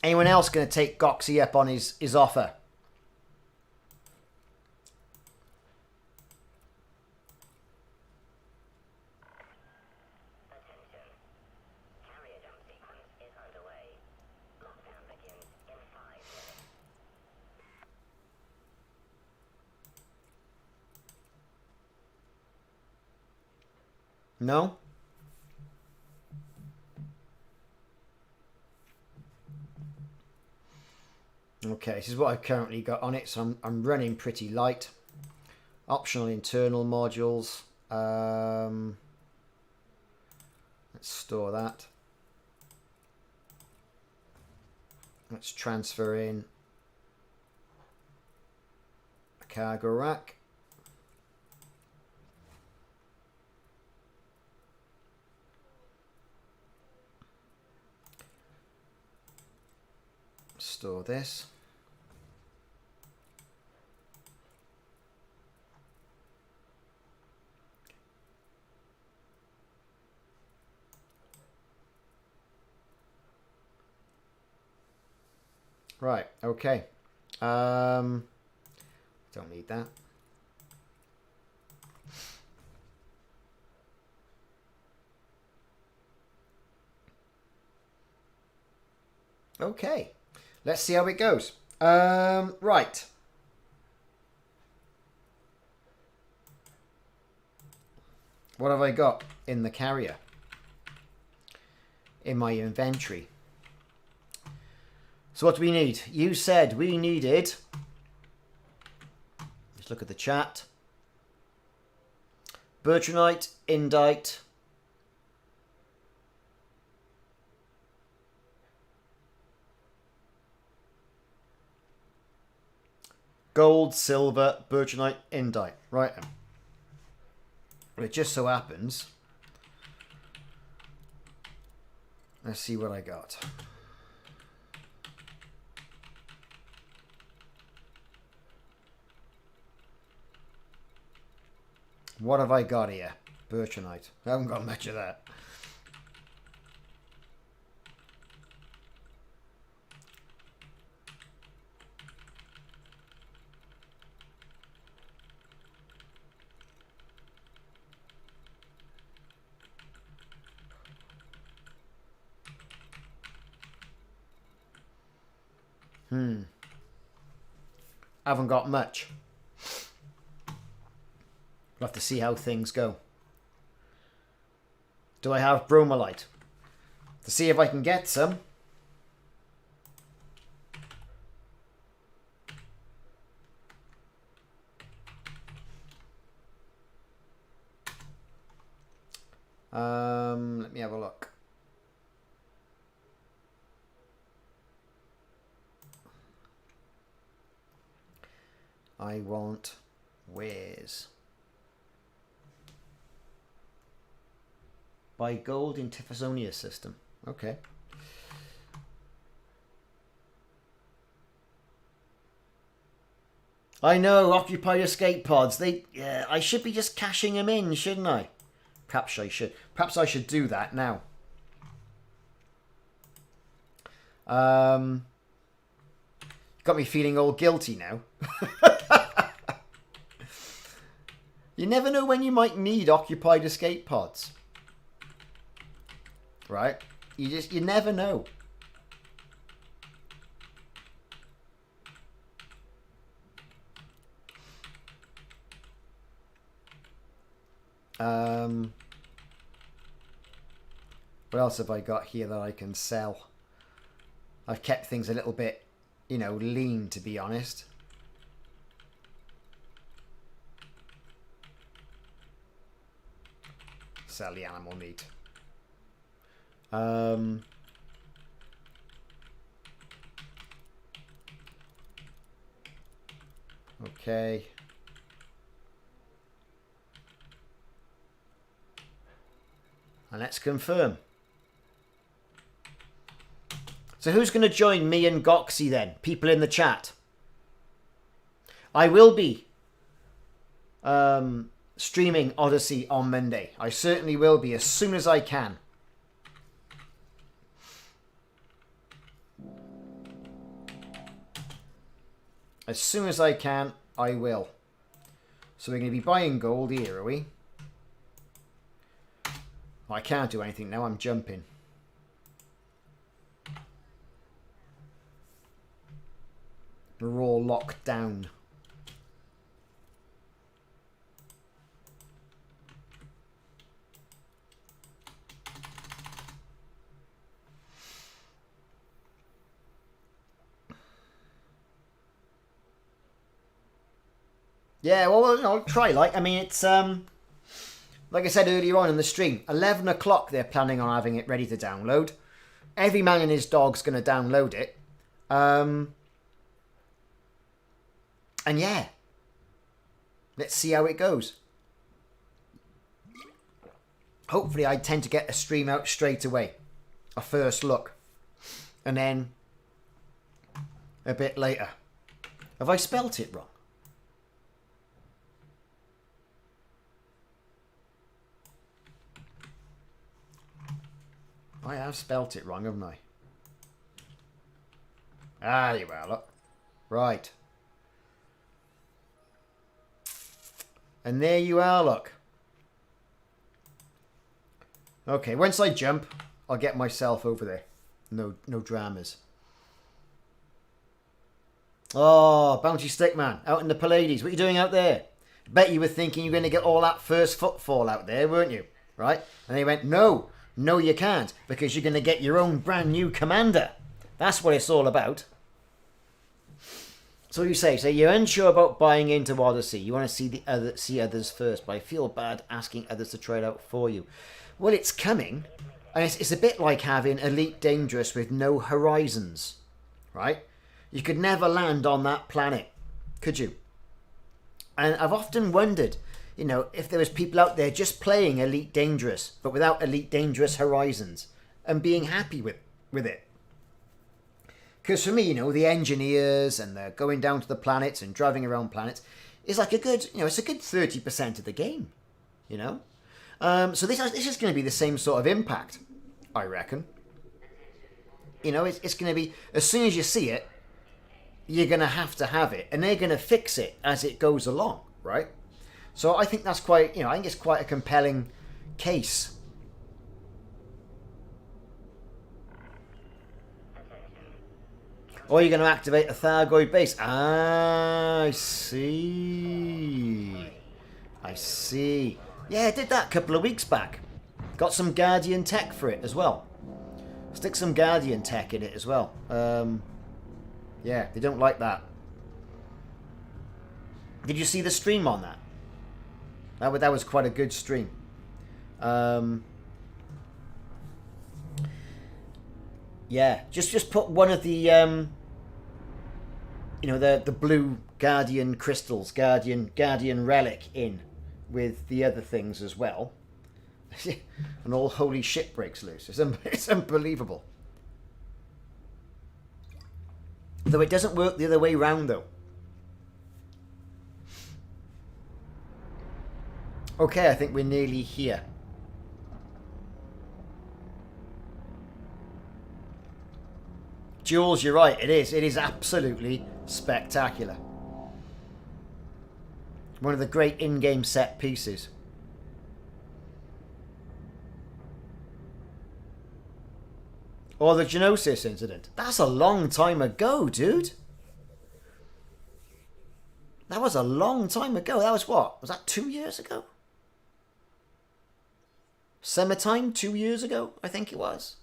Anyone else going to take Goxie up on his offer? No? Okay, this is what I've currently got on it, so I'm running pretty light. Optional internal modules. Let's store that. Let's transfer in a cargo rack. Store this. Right, okay. Don't need that. Okay. Let's see how it goes. Right. What have I got in the carrier? In my inventory. So what do we need? You said we needed... Let's look at the chat. Bertrandite, Indite... Gold, silver, Bertrandite, Indite. Right. Well, it just so happens. Let's see what I got. What have I got here? Bertrandite. I haven't got much of that. Haven't got much. We'll have to see how things go. Do I have bromolite? To see if I can get some. Let me have a look. I want wares. Buy gold in Tiffasonia's system. Okay. I know, occupied escape pods. I should be just cashing them in, shouldn't I? Perhaps I should. Perhaps I should do that now. Got me feeling all guilty now. You never know when you might need occupied escape pods. Right? You never know. What else have I got here that I can sell? I've kept things a little bit, lean, to be honest. Sell the animal meat. Okay. And let's confirm. So who's going to join me and Goxie then? People in the chat. I will be streaming Odyssey on Monday. I certainly will be as soon as I can. As soon as I can, I will. So we're going to be buying gold here, are we? Oh, I can't do anything now, I'm jumping. We're all locked down. Yeah, well, I'll try. It's like I said earlier on in the stream, 11 o'clock they're planning on having it ready to download. Every man and his dog's going to download it. And yeah, let's see how it goes. Hopefully I tend to get a stream out straight away. A first look. And then a bit later. Have I spelt it wrong? I have spelt it wrong, haven't I? Ah, there you are, look. Right. And there you are, look. Okay, once I jump, I'll get myself over there. No dramas. Oh, Bounty Stickman, out in the Pallades. What are you doing out there? Bet you were thinking you were going to get all that first footfall out there, weren't you? Right? And they went, no, you can't, because you're going to get your own brand new commander. That's what it's all about. So you say you're unsure about buying into Odyssey. You want to see others first, but I feel bad asking others to try it out for you. Well, it's coming, and it's a bit like having Elite Dangerous with no horizons, right? You could never land on that planet, could you? And I've often wondered, if there was people out there just playing Elite Dangerous, but without Elite Dangerous horizons, and being happy with it. Because for me, the engineers and the going down to the planets and driving around planets is like a good, it's a good 30% of the game, So this is going to be the same sort of impact, I reckon. It's going to be, as soon as you see it, you're going to have it, and they're going to fix it as it goes along, right? So I think that's quite, I think it's quite a compelling case. Or you're going to activate a Thargoid base. Ah, I see. I see. Yeah, I did that a couple of weeks back. Got some Guardian tech for it as well. Stick some Guardian tech in it as well. Yeah, they don't like that. Did you see the stream on that? That was quite a good stream. Yeah, just put one of the you know, the blue Guardian crystals, Guardian relic in with the other things as well. And all holy shit breaks loose. It's unbelievable. Though it doesn't work the other way round, though. Okay, I think we're nearly here. Jules, you're right. It is. It is absolutely spectacular. One of the great in-game set pieces. Or the Genosis incident. That's a long time ago, dude. That was a long time ago. That was what? Was that 2 years ago? Summertime 2 years ago, I think it was.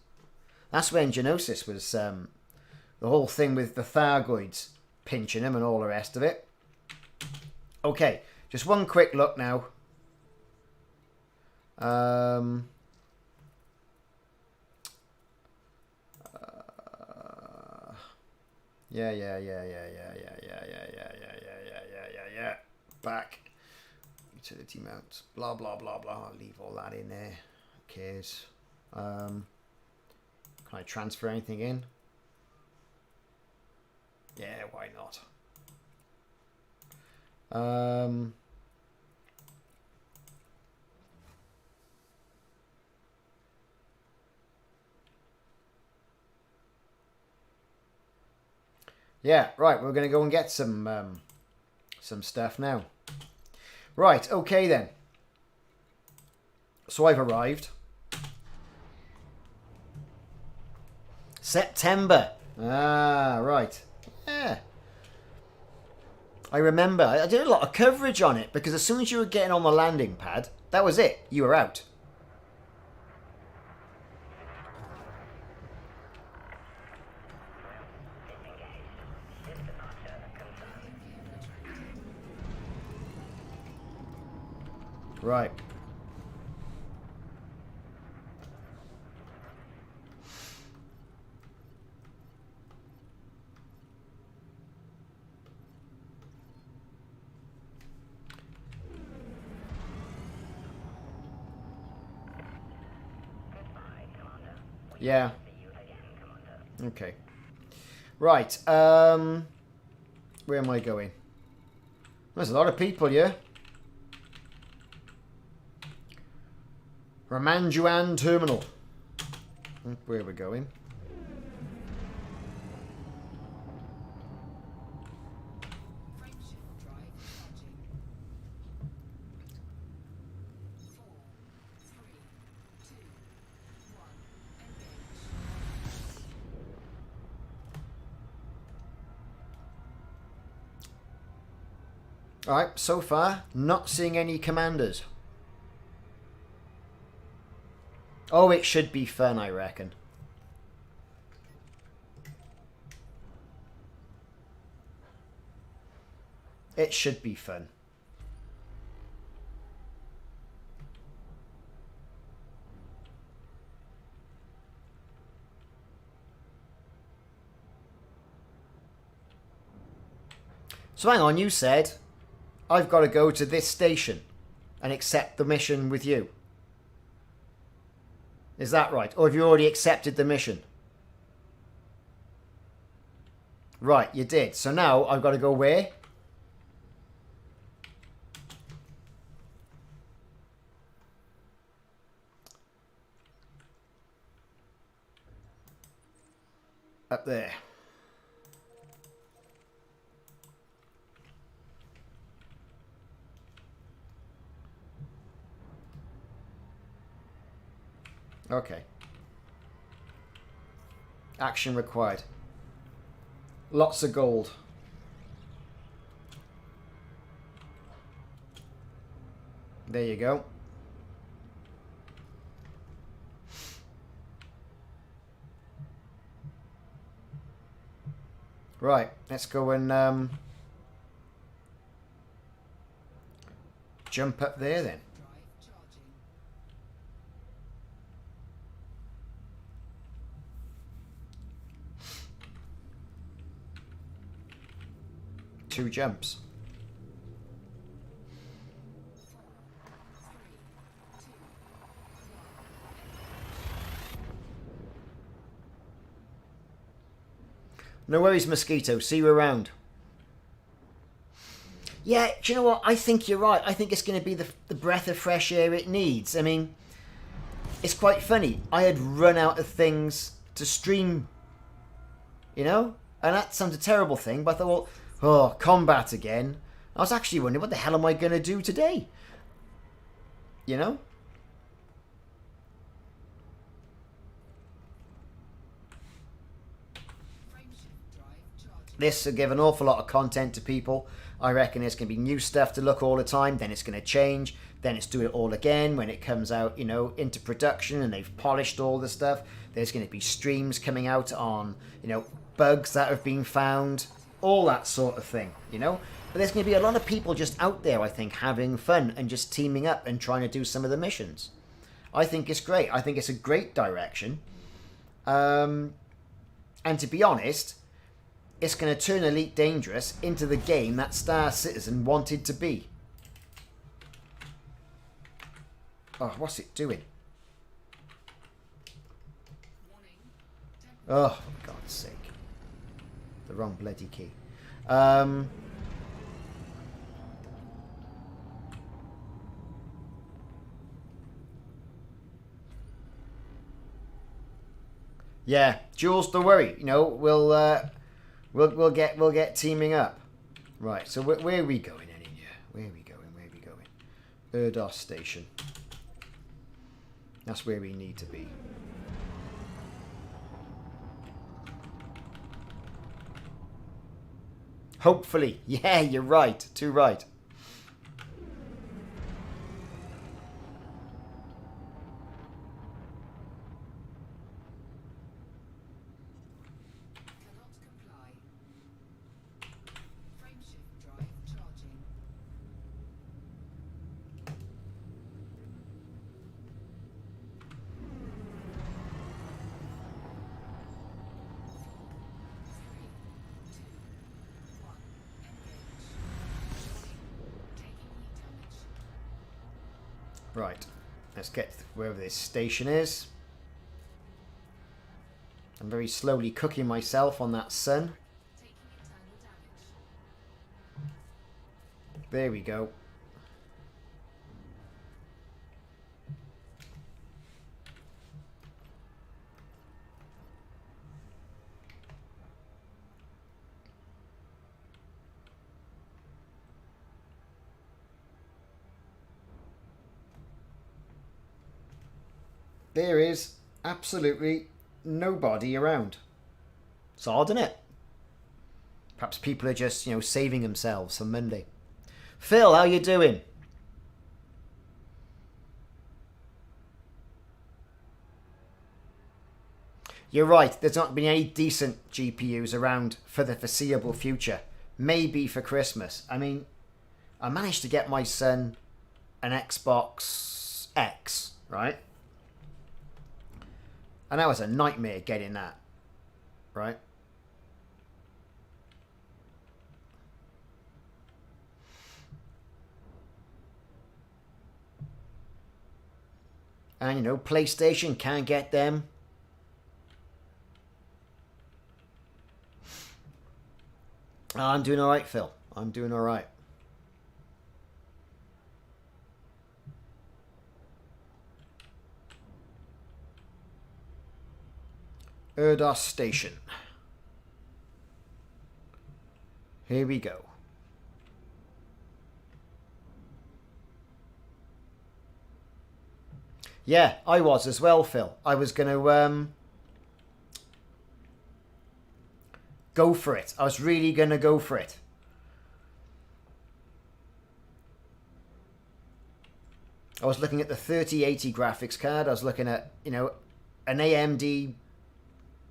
That's when Genosis was the whole thing with the Thargoids pinching him and all the rest of it. Okay, just one quick look now. Yeah. Back. Utility mounts. Blah, blah, blah, blah. I'll leave all that in there. Who cares? Can I transfer anything in? Yeah, why not? Yeah, right, we're going to go and get some stuff now. Right, okay then. So I've arrived. September. Ah, right. Yeah. I remember. I did a lot of coverage on it because as soon as you were getting on the landing pad, that was it. You were out. Right. Yeah. Okay. Right. Where am I going? There's a lot of people here. Ramanjuan Terminal. Where we're going. Alright, so far, not seeing any commanders. Oh, it should be fun, I reckon. It should be fun. So hang on, you said I've got to go to this station and accept the mission with you. Is that right? Or have you already accepted the mission? Right, you did. So now I've got to go where? Up there. Okay. Action required. Lots of gold. There you go. Right, let's go and jump up there then. Two jumps. No worries, Mosquito. See you around. Yeah, do you know what? I think you're right. I think it's going to be the breath of fresh air it needs. I mean, it's quite funny. I had run out of things to stream, you know? And that sounds a terrible thing, but I thought, well, oh, combat again. I was actually wondering, what the hell am I going to do today? You know? This will give an awful lot of content to people. I reckon there's going to be new stuff to look all the time. Then it's going to change. Then it's do it all again when it comes out, you know, into production and they've polished all the stuff. There's going to be streams coming out on, you know, bugs that have been found. All that sort of thing, you know. But there's going to be a lot of people just out there, I think, having fun and just teaming up and trying to do some of the missions. I think it's great. I think it's a great direction. And to be honest, it's going to turn Elite Dangerous into the game that Star Citizen wanted to be. Oh, what's it doing? Oh, for God's sake. The wrong bloody key. Yeah, Jules, don't worry. You know, we'll get teaming up. Right. So where are we going, Annie? Where are we going? Where are we going? Erdos Station. That's where we need to be. Hopefully. Yeah, you're right. Too right. Right, let's get wherever this station is. I'm very slowly cooking myself on that sun. There we go. There is absolutely nobody around. It's odd, isn't it? Perhaps people are just, you know, saving themselves for Monday. Phil, how you doing? You're right, there's not been any decent GPUs around for the foreseeable future. Maybe for Christmas. I mean, I managed to get my son an Xbox X, right? And that was a nightmare getting that, right? And, you know, PlayStation can't get them. I'm doing all right, Phil. I'm doing all right. Erdos Station. Here we go. Yeah, I was as well, Phil. I was going to go for it. I was really going to go for it. I was looking at the 3080 graphics card. I was looking at, you know, an AMD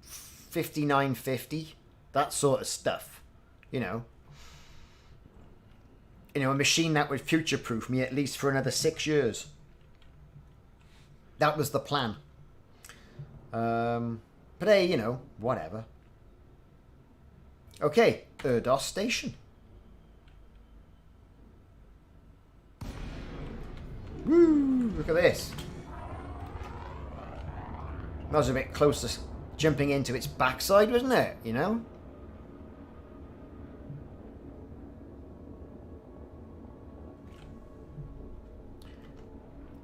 5950. That sort of stuff. You know, a machine that would future-proof me at least for another 6 years. That was the plan. But hey, you know, whatever. Okay, Erdos Station. Woo! Look at this. That was a bit close to jumping into its backside, wasn't it? You know?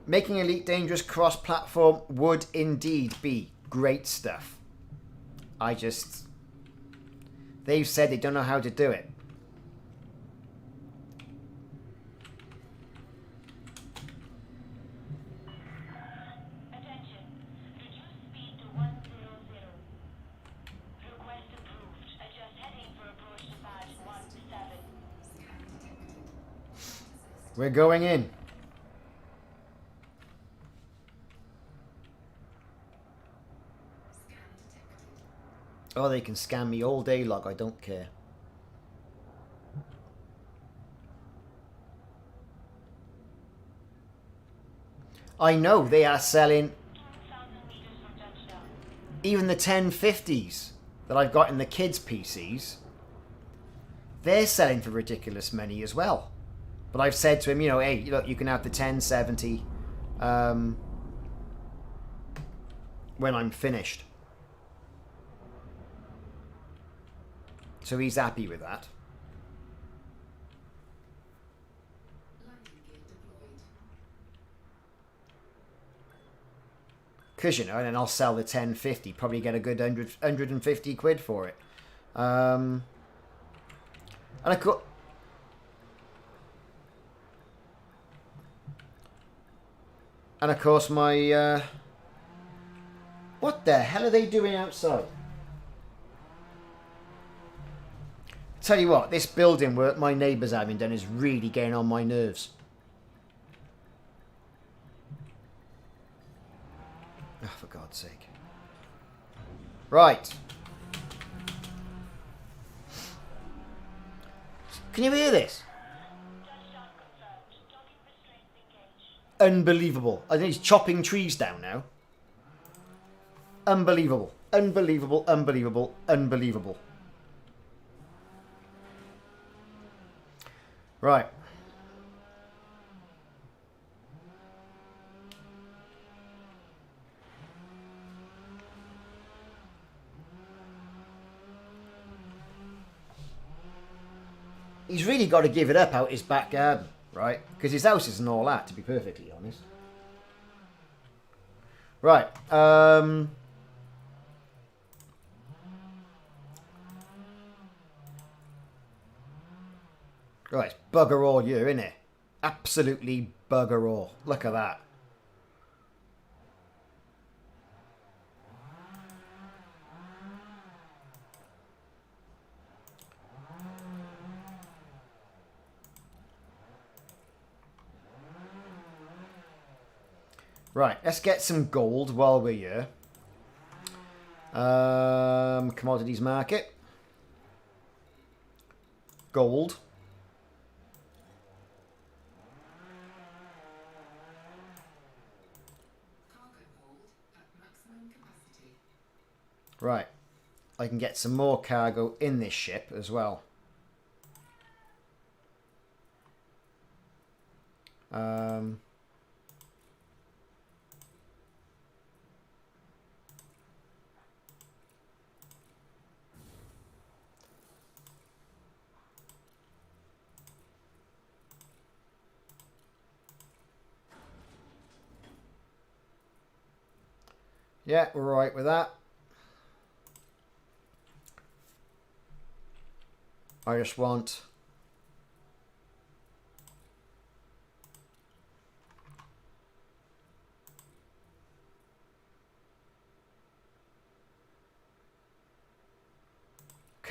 Making Elite Dangerous cross-platform would indeed be great stuff. They've said they don't know how to do it. Attention. Reduce speed to 100. Request approved. Adjust heading for approach to pad 17. We're going in. Oh, they can scan me all day long. I don't care. I know they are selling even the 1050s that I've got in the kids' PCs. They're selling for ridiculous money as well. But I've said to him, you know, hey, look, you can have the 1070 when I'm finished. So he's happy with that. Because, you know, and then I'll sell the 1050, probably get a good 150 quid for it. And of course my... what the hell are they doing outside? Tell you what, this building work my neighbour's having done is really getting on my nerves. Oh, for God's sake. Right. Can you hear this? Unbelievable. I think he's chopping trees down now. Unbelievable. Unbelievable, unbelievable, unbelievable. Right. He's really got to give it up out his back garden, right? Because his house isn't all that, to be perfectly honest. Right. Right, it's bugger all year, isn't it? Absolutely bugger all. Look at that. Right, let's get some gold while we're here. Commodities market. Gold. Right, I can get some more cargo in this ship as well. Yeah, we're all right with that. I just want...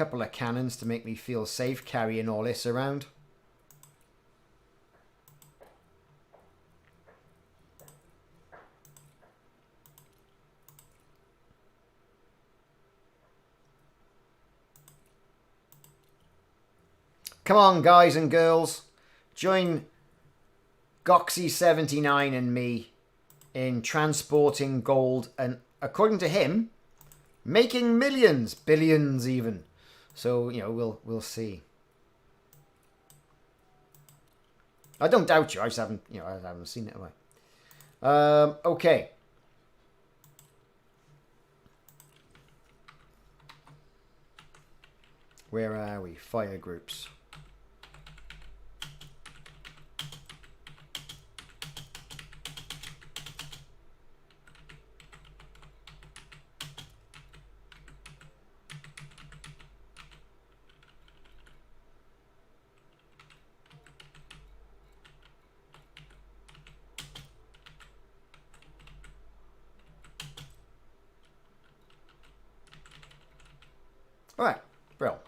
couple of cannons to make me feel safe carrying all this around. Come on, guys and girls. Join Goxy79 and me in transporting gold and, according to him, making millions, billions even. So, you know, we'll see. I don't doubt you. I just haven't, you know, I haven't seen it. Okay. Where are we? Fire groups. All right, Brill.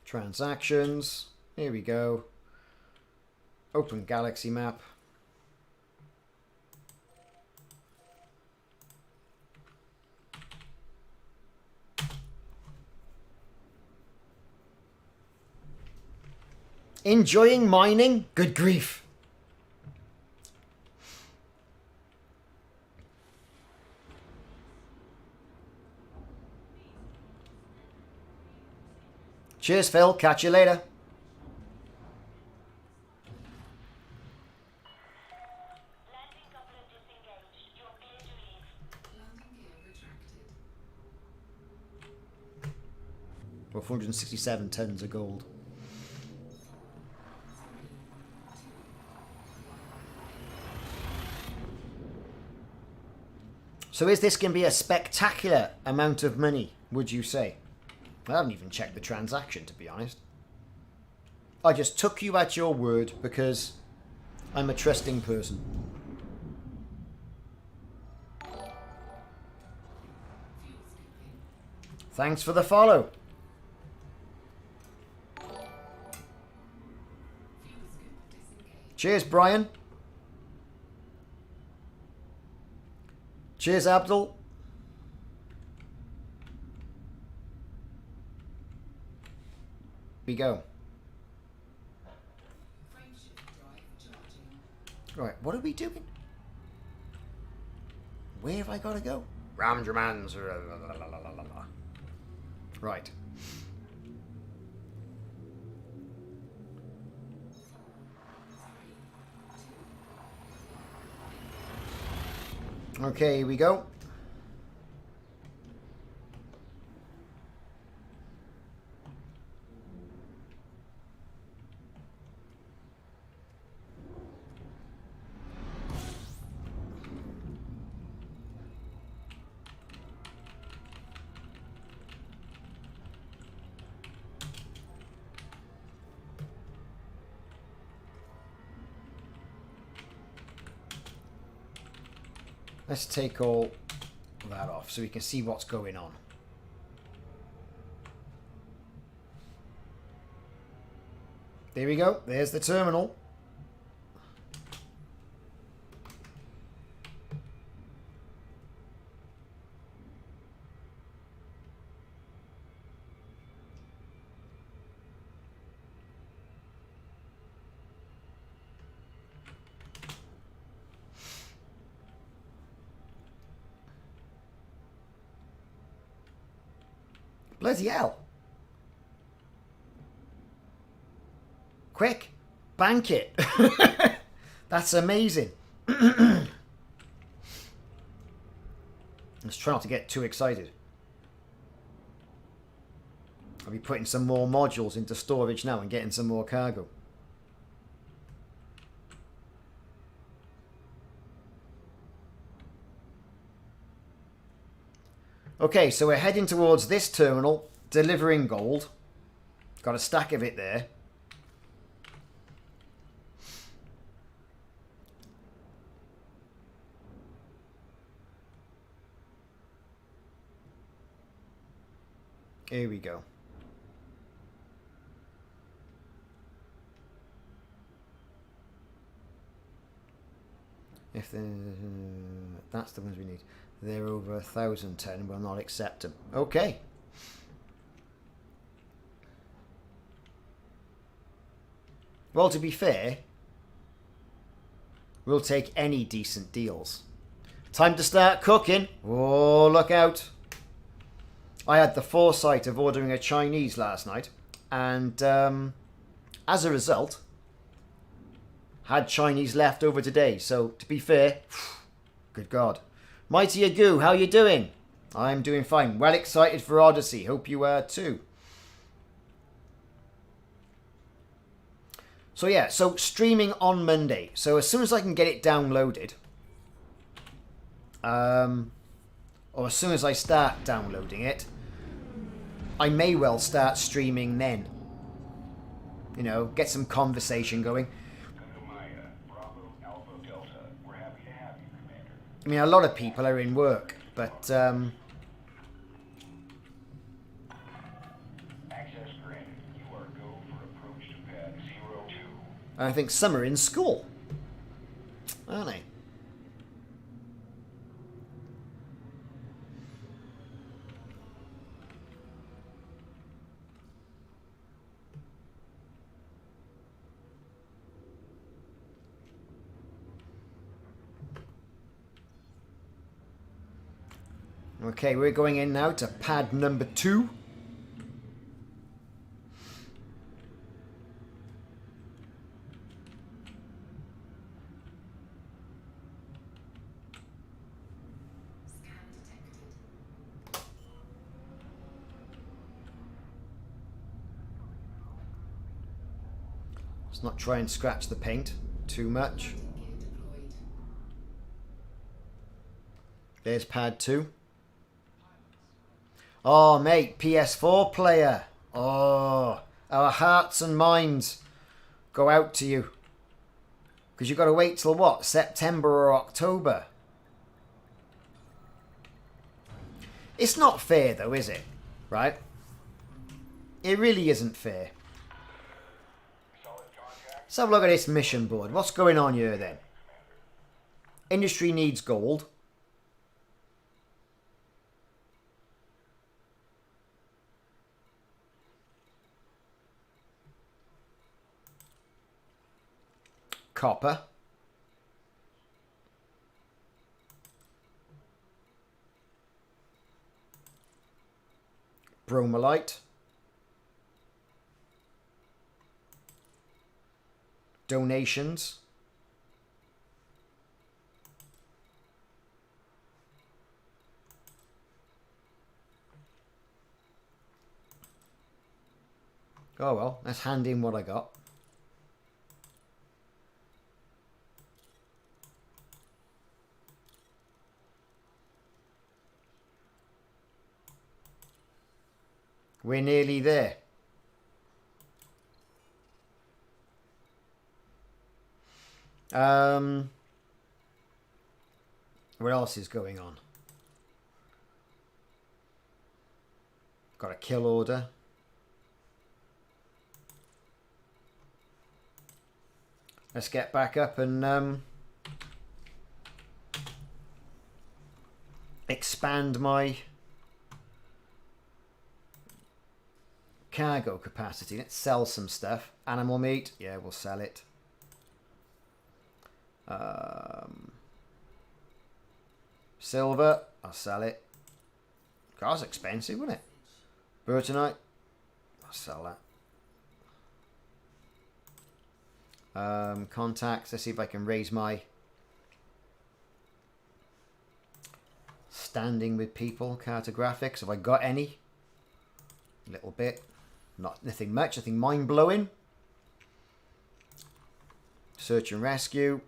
Transactions. Here we go. Open galaxy map. Enjoying mining? Good grief. Cheers, Phil. Catch you later. Landing coupler disengaged. You're clear to leave. Landing gear retracted. Well, 467 tons of gold. So is this going to be a spectacular amount of money, would you say? I haven't even checked the transaction, to be honest. I just took you at your word because I'm a trusting person. Thanks for the follow. Cheers, Brian. Cheers, Abdul. We go. Right, what are we doing? Where have I got to go? Ramjamans. Right. Okay, here we go. Let's take all that off so we can see what's going on. There we go. There's the terminal. Bloody hell. Quick, bank it. That's amazing. Let's try not to get too excited. I'll be putting some more modules into storage now and getting some more cargo. Okay, so we're heading towards this terminal, delivering gold. Got a stack of it there. Here we go. If that's the ones we need. They're over 1,010. We'll not accept them. Okay. Well, to be fair, we'll take any decent deals. Time to start cooking. Oh, look out. I had the foresight of ordering a Chinese last night. And as a result, had Chinese left over today. So, to be fair, good God. Mighty Agu, how you doing? I'm doing fine. Well excited for Odyssey. Hope you are too. So yeah, so streaming on Monday. So as soon as I can get it downloaded, or as soon as I start downloading it, I may well start streaming then. You know, get some conversation going. I mean, a lot of people are in work, but I think some are in school, aren't they? Okay, we're going in now to pad number 2. Let's not try and scratch the paint too much. There's pad 2. Oh, mate, PS4 player. Oh, our hearts and minds go out to you. Because you've got to wait till what? September or October. It's not fair though, is it? Right? It really isn't fair. Let's have a look at this mission board. What's going on here then? Industry needs gold. Copper. Bromolite. Donations. Oh well, let's hand in what I got. We're nearly there. What else is going on? Got a kill order. Let's get back up and expand my cargo capacity. Let's sell some stuff. Animal meat, yeah, we'll sell it. Silver, I'll sell it. Car's expensive, wasn't it? Bertonite, I'll sell that. Contacts, let's see if I can raise my standing with people. Cartographics, have I got any? A little bit. Nothing much, nothing mind-blowing. Search and rescue.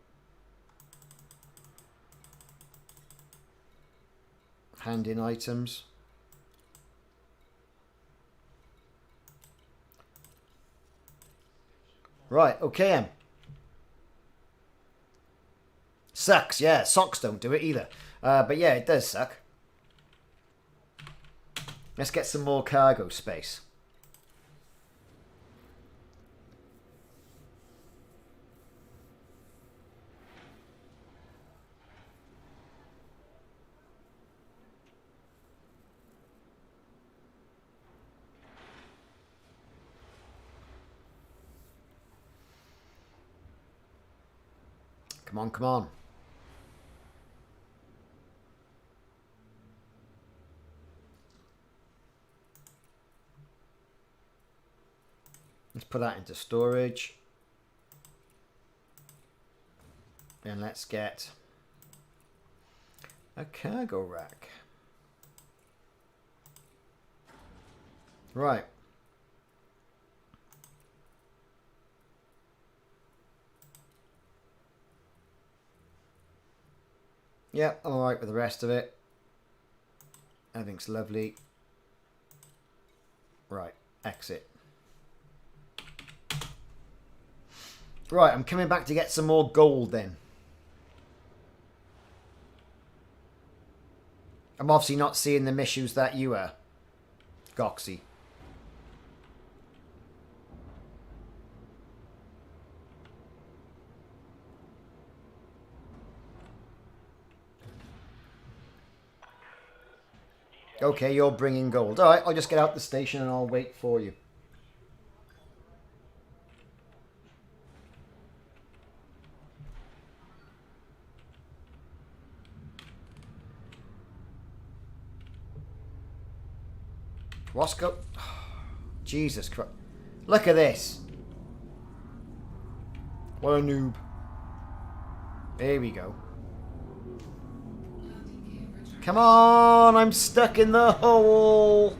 Hand in items. Right, okay. Sucks, yeah. Socks don't do it either. But yeah, it does suck. Let's get some more cargo space. Come on, come on. Let's put that into storage. And let's get a cargo rack. Right. Yep, I'm alright with the rest of it. Everything's lovely. Right, exit. Right, I'm coming back to get some more gold then. I'm obviously not seeing the issues that you are, Goxie. Okay, you're bringing gold. Alright, I'll just get out the station and I'll wait for you. What's go... Jesus Christ. Look at this. What a noob. There we go. Come on, I'm stuck in the hole.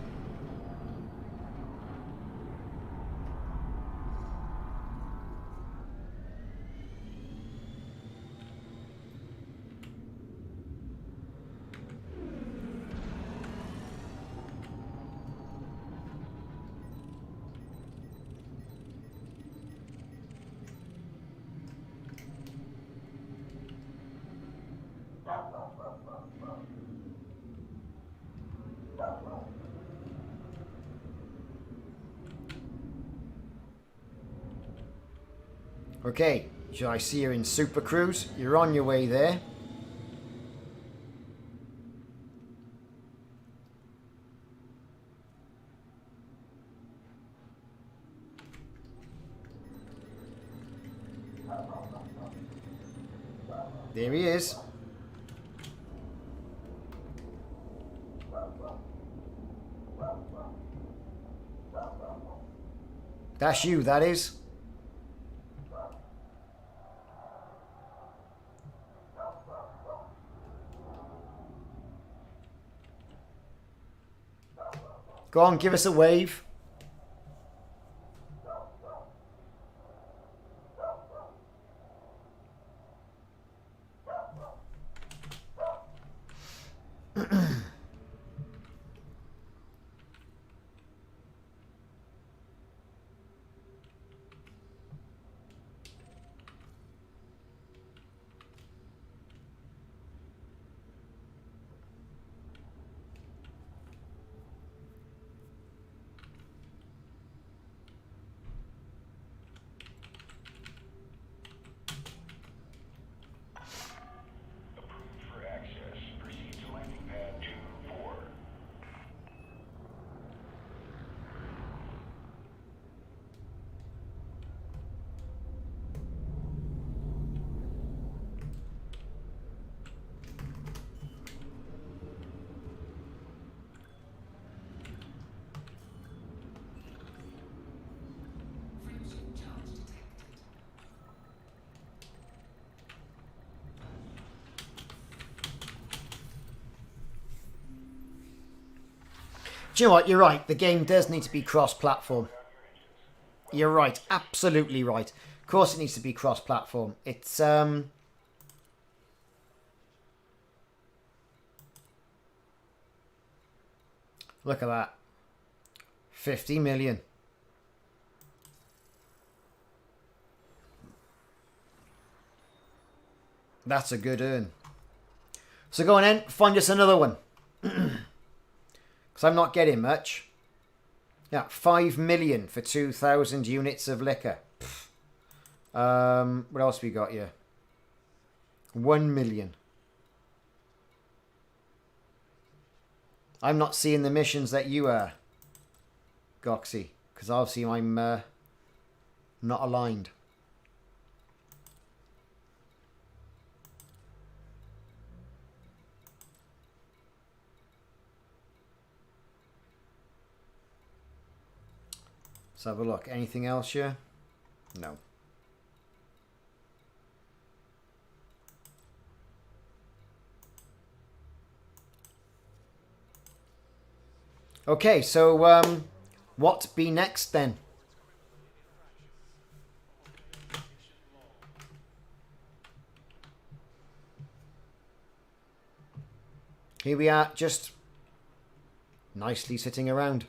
Okay, shall I see you in Super Cruise? You're on your way there. There he is. That's you, that is. Go on, give us a wave. Do you know what? You're right. The game does need to be cross-platform. You're right. Absolutely right. Of course it needs to be cross-platform. It's, Look at that. 50 million. That's a good earn. So go on then. Find us another one. Because I'm not getting much. Yeah, 5 million for 2,000 units of liquor. What else we got here? 1 million. I'm not seeing the missions that you are, Goxie. Because obviously I'm not aligned. Let's have a look. Anything else here? No. Okay, so what be next then? Here we are, just nicely sitting around.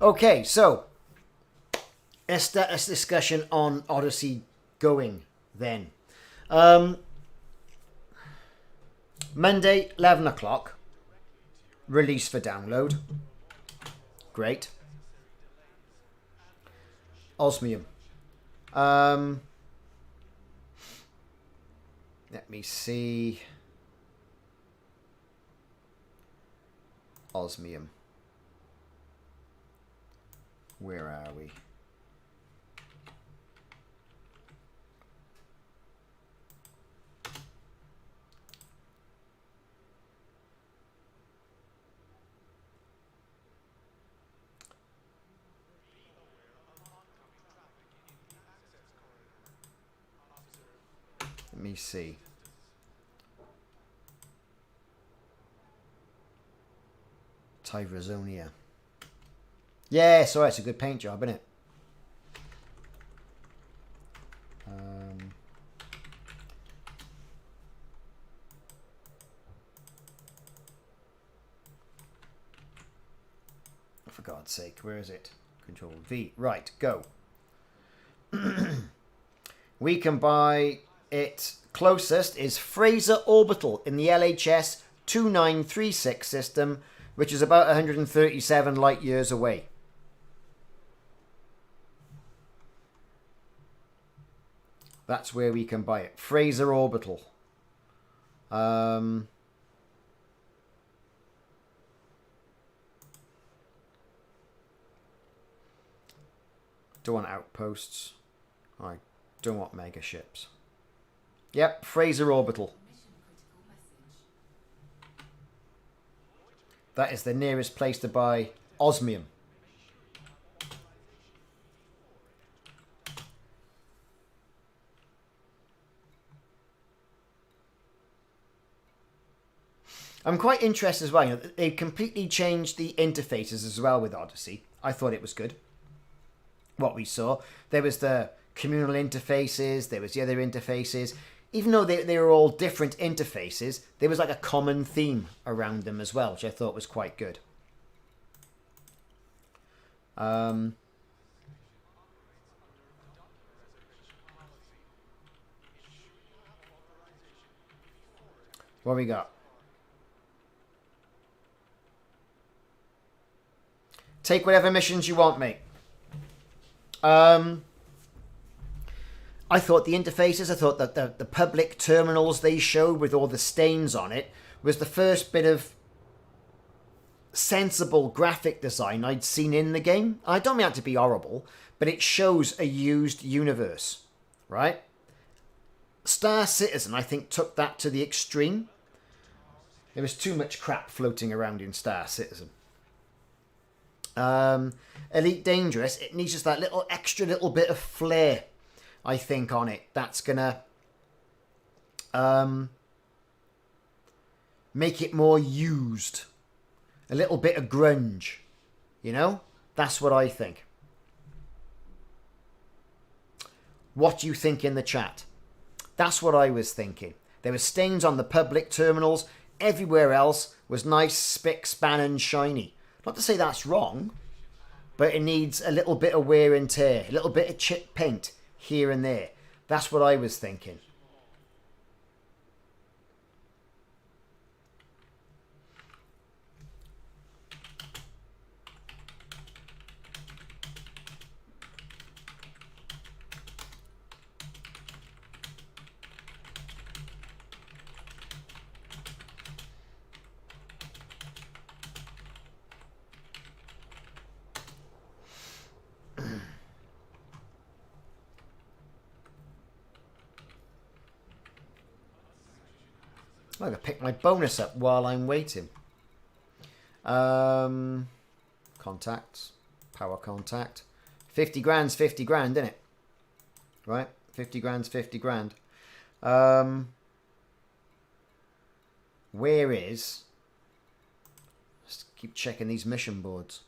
Okay, so let's start this discussion on Odyssey going then. Monday, 11 o'clock. Release for download. Great. Osmium. Let me see. Osmium. Where are we? Let me see. Tyrozonia. Yeah, so it's a good paint job, isn't it? For God's sake, where is it? Control V. Right, go. We can buy it. Closest is Fraser Orbital in the LHS 2936 system, which is about 137 light years away. That's where we can buy it. Fraser Orbital. Don't want outposts. I don't want mega ships. Yep, Fraser Orbital. That is the nearest place to buy osmium. I'm quite interested as well. You know, they completely changed the interfaces as well with Odyssey. I thought it was good. What we saw. There was the communal interfaces. There was the other interfaces. Even though they were all different interfaces, there was like a common theme around them as well, which I thought was quite good. What we got? Take whatever missions you want, mate. I thought the interfaces, I thought that the public terminals they showed with all the stains on it was the first bit of sensible graphic design I'd seen in the game. I don't mean that to be horrible, but it shows a used universe, right? Star Citizen, I think, took that to the extreme. There was too much crap floating around in Star Citizen. Elite Dangerous, it needs just that little extra little bit of flair, I think, on it. That's gonna make it more used. A little bit of grunge, you know? That's what I think. What do you think in the chat? That's what I was thinking. There were stains on the public terminals. Everywhere else was nice, spick, span and shiny. Not to say that's wrong. but it needs a little bit of wear and tear, a little bit of chip paint here and there. That's what I was thinking. I'm going to pick my bonus up while I'm waiting. Contacts. Power contact. 50 grand's 50 grand, isn't it? Right? 50 grand's 50 grand. Where is... Let's keep checking these mission boards.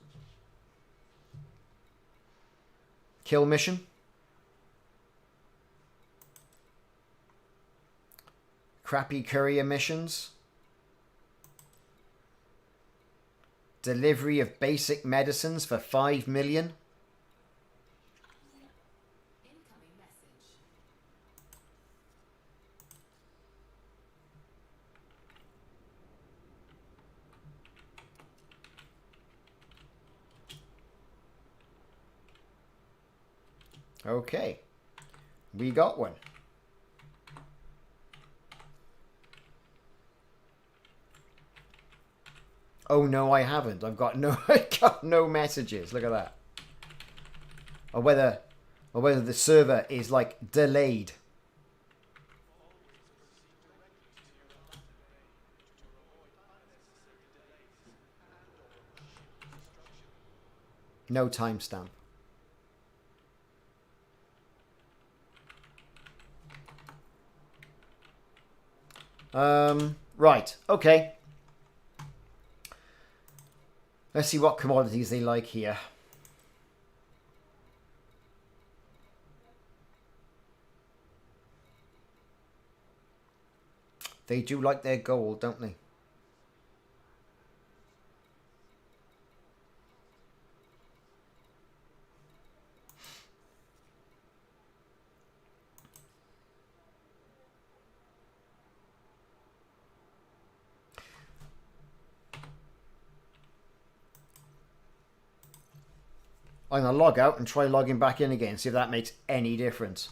Kill mission. Crappy courier missions. Delivery of basic medicines for 5 million. Incoming message. Okay. We got one. Oh no, I haven't. I got no messages. Look at that. Or whether the server is like delayed. No timestamp. Right. Okay. Let's see what commodities they like here. They do like their gold, don't they? I'm going to log out and try logging back in again, see if that makes any difference.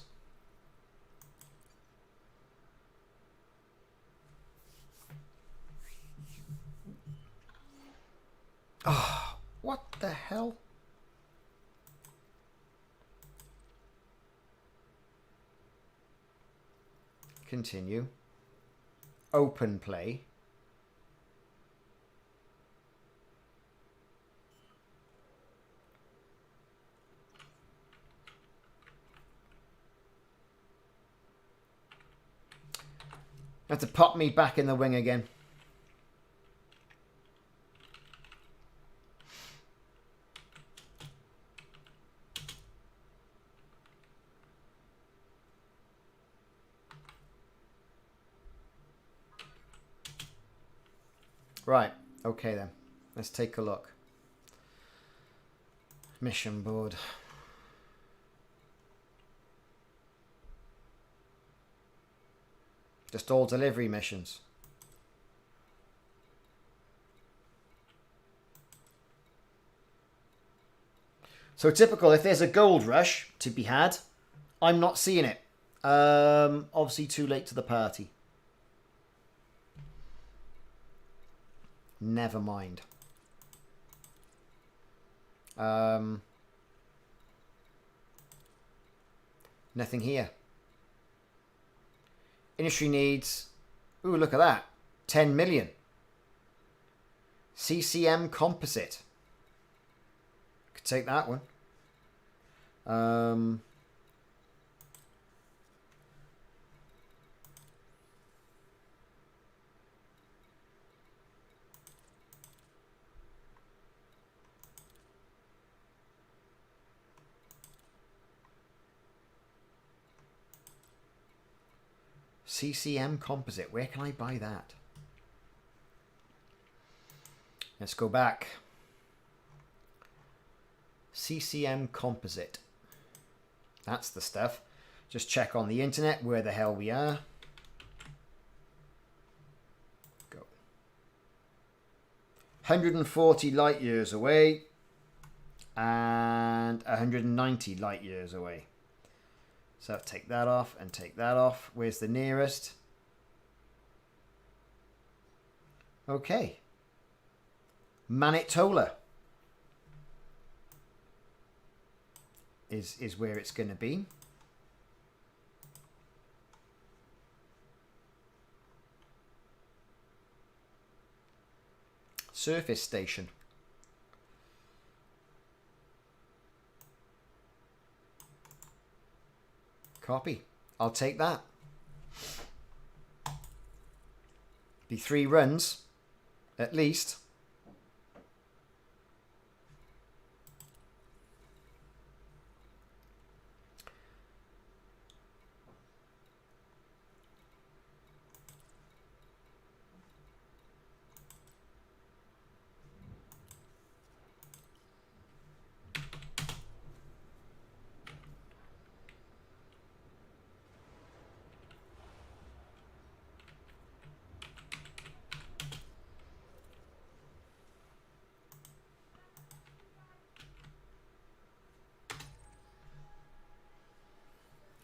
Oh, what the hell? Continue. Open play. Have to pop me back in the wing again. Right, okay then. Let's take a look. Mission board. Just all delivery missions. So typical, if there's a gold rush to be had, I'm not seeing it. Obviously too late to the party. Never mind. Nothing here. Industry needs... Ooh, look at that. 10 million. CCM composite. Could take that one. CCM composite. Where can I buy that? Let's go back. CCM composite. That's the stuff. Just check on the internet where the hell we are. Go. 140 light years away. And 190 light years away. So take that off and take that off. Where's the nearest? Okay. Manitola is where it's going to be. Surface station. Copy. I'll take that. Be 3 runs, at least.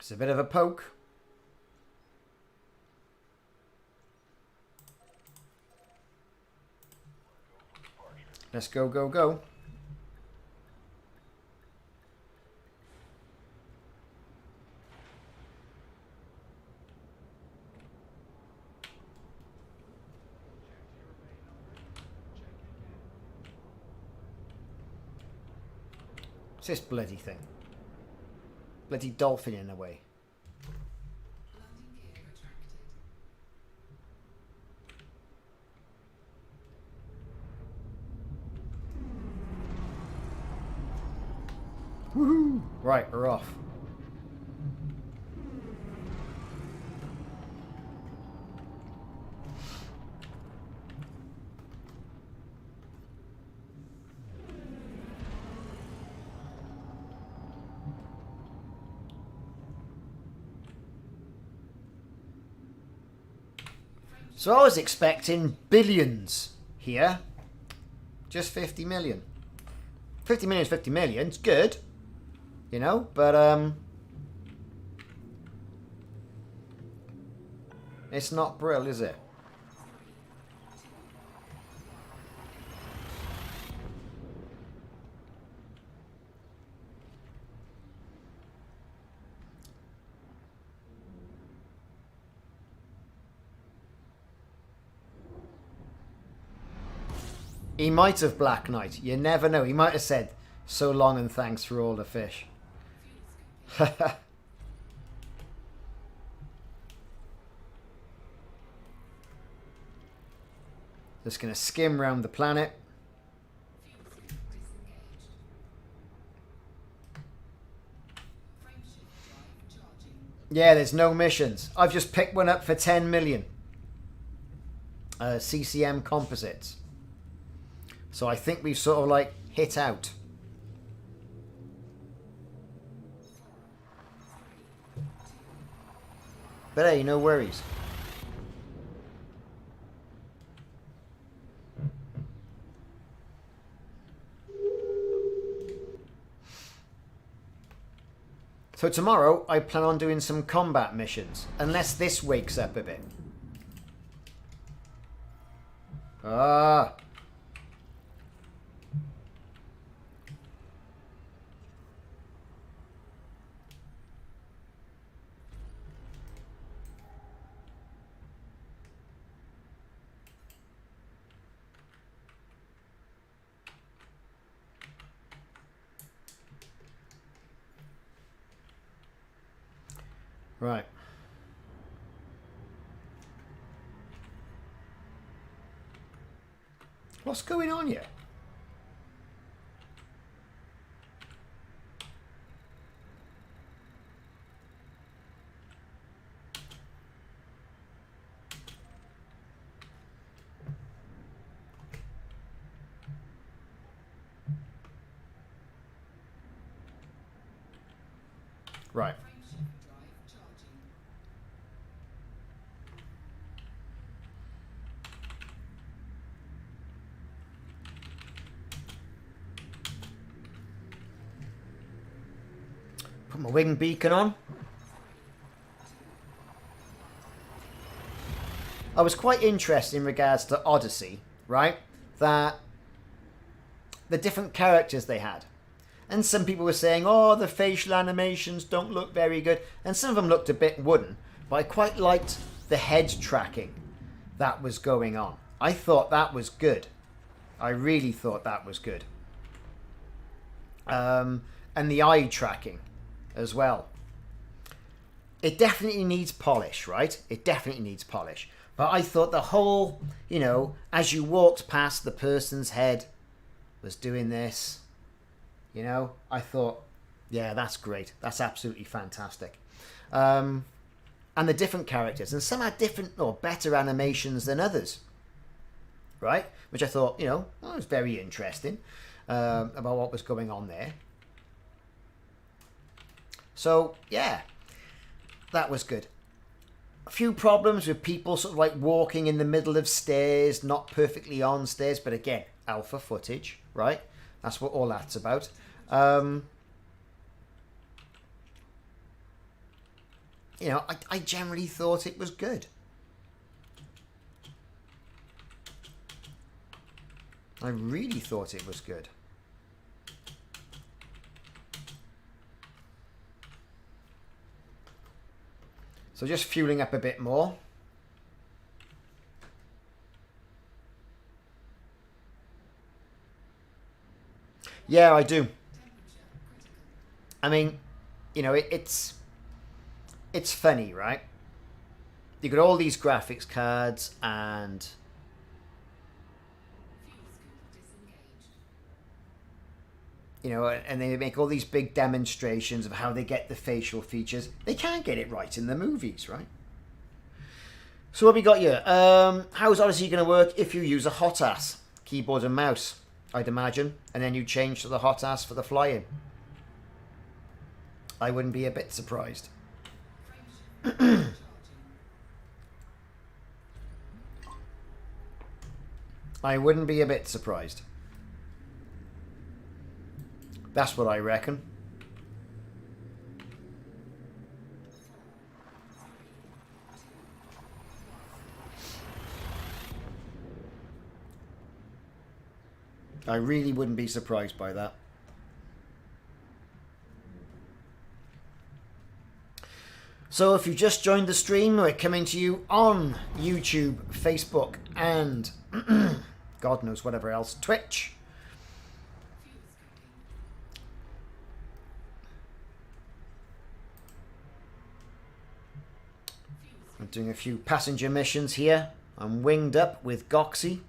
It's a bit of a poke. Let's go, go, go. What's this bloody thing? Bloody dolphin in a way. Landing gear retracted. Woohoo! Right, we're off. So I was expecting billions here. Just 50 million. 50 million is 50 million. It's good. You know, but it's not brill, is it? He might have Black Knight. You never know. He might have said, "So long and thanks for all the fish." Just going to skim round the planet. Disengaged. Frameshift drive charging. Yeah, there's no missions. I've just picked one up for 10 million. CCM composites. So I think we've sort of like hit out. But hey, no worries. So tomorrow I plan on doing some combat missions, unless this wakes up a bit. Ah. Right. What's going on here? Right. Frameshift drive charging. Put my wing beacon on. I was quite interested in regards to Odyssey, right? That the different characters they had. And some people were saying, oh, the facial animations don't look very good. And some of them looked a bit wooden. But I quite liked the head tracking that was going on. I thought that was good. I really thought that was good. And the eye tracking as well. It definitely needs polish, right? It definitely needs polish. But I thought the whole, you know, as you walked past, the person's head was doing this. You know, I thought, yeah, that's great. That's absolutely fantastic. And the different characters. And some had different or better animations than others. Right? Which I thought, you know, that was very interesting about what was going on there. So, yeah, that was good. A few problems with people sort of like walking in the middle of stairs, not perfectly on stairs, but again, alpha footage, right? That's what all that's about. You know, I generally thought it was good. I really thought it was good. So just fueling up a bit more. Yeah, I do. I mean, you know, it's funny, right? You got all these graphics cards and you know, and they make all these big demonstrations of how they get the facial features. They can't get it right in the movies, right? So what we got here? How's Odyssey going to work if you use a hot ass keyboard and mouse? I'd imagine, and then you change to the hot ass for the flying. I wouldn't be a bit surprised. I wouldn't be a bit surprised. That's what I reckon. I really wouldn't be surprised by that. So if you just joined the stream, we're coming to you on YouTube, Facebook, and God knows whatever else, Twitch. I'm doing a few passenger missions here. I'm winged up with Goxie.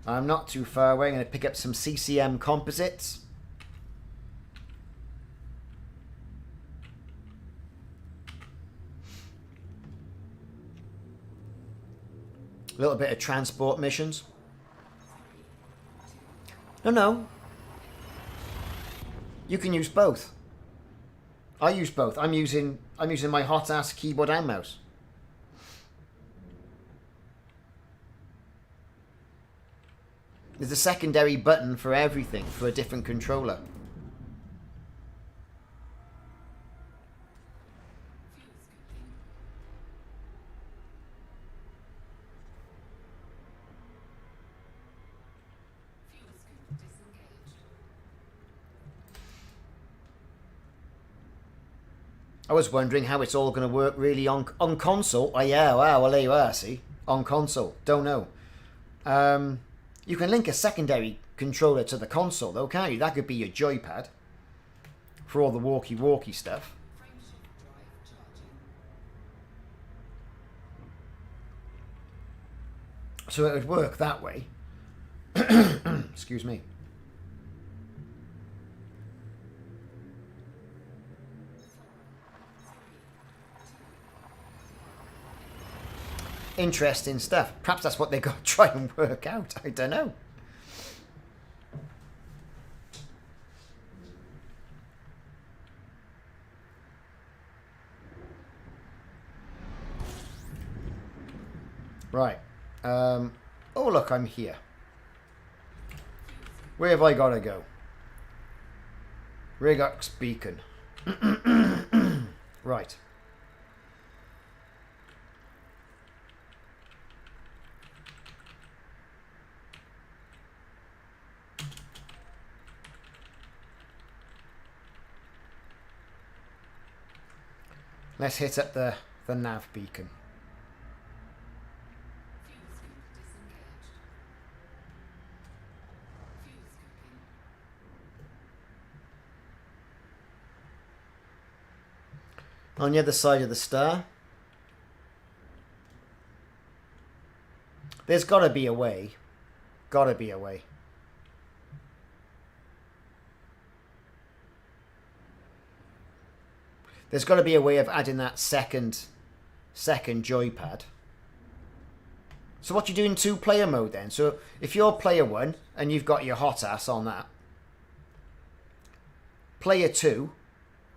I'm not too far away. I'm going to pick up some CCM composites. A little bit of transport missions. No. You can use both. I use both. I'm using my hot ass keyboard and mouse. There's a secondary button for everything for a different controller. I was wondering how it's all going to work really on console. Oh yeah, wow, well there you are, see? On console. Don't know. You can link a secondary controller to the console though, can't you? That could be your joypad for all the walkie-walkie stuff. So it would work that way. Excuse me. Interesting stuff. Perhaps that's what they got to try and work out. I don't know. Right. Oh, look, I'm here. Where have I got to go? Ricardos beacon. Right. Let's hit up the nav beacon. Fuel scoop disengaged. Fuel scooping. On the other side of the star. There's got to be a way. Got to be a way. There's got to be a way of adding that second joypad. So what you do in 2-player mode then? So if you're player 1 and you've got your hot ass on that, player 2,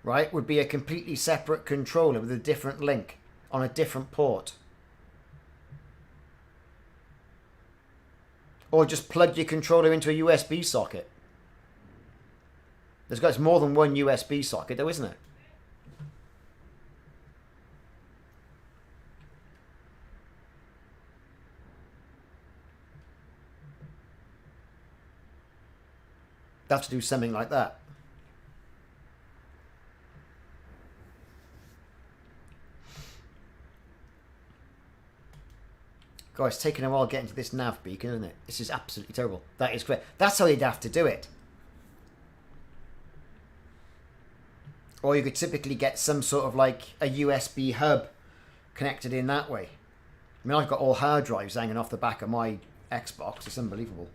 right, would be a completely separate controller with a different link on a different port. Or just plug your controller into a USB socket. There's got more than one USB socket though, isn't it? They have to do something like that. God, it's taking a while getting to this nav beacon, isn't it? This is absolutely terrible. That is great. That's how you'd have to do it. Or you could typically get some sort of like a USB hub connected in that way. I mean, I've got all hard drives hanging off the back of my Xbox. It's unbelievable.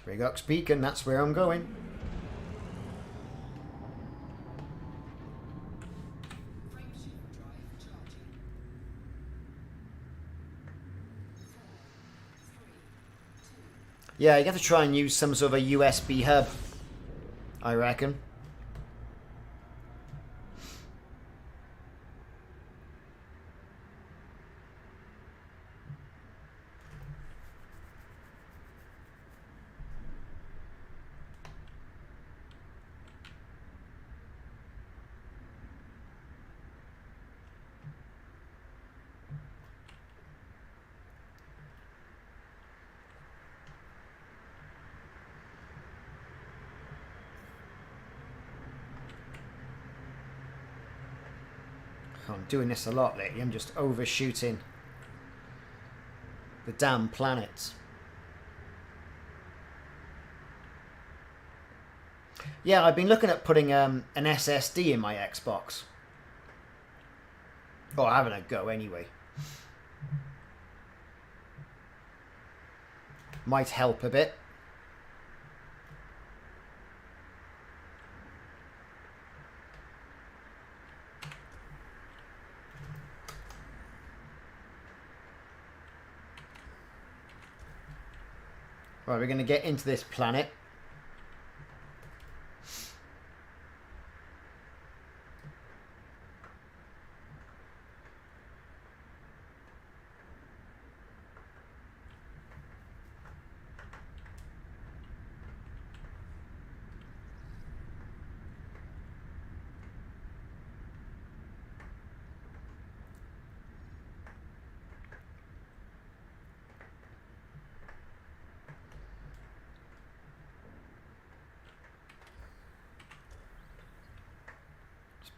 Ricardos beacon, that's where I'm going. Frameshift drive charging. 4, 3, 2. Yeah, you have to try and use some sort of a USB hub, I reckon. I'm doing this a lot lately. I'm just overshooting the damn planets. Yeah, I've been looking at putting an SSD in my Xbox. Or having a go anyway. Might help a bit. Right, we're going to get into this planet.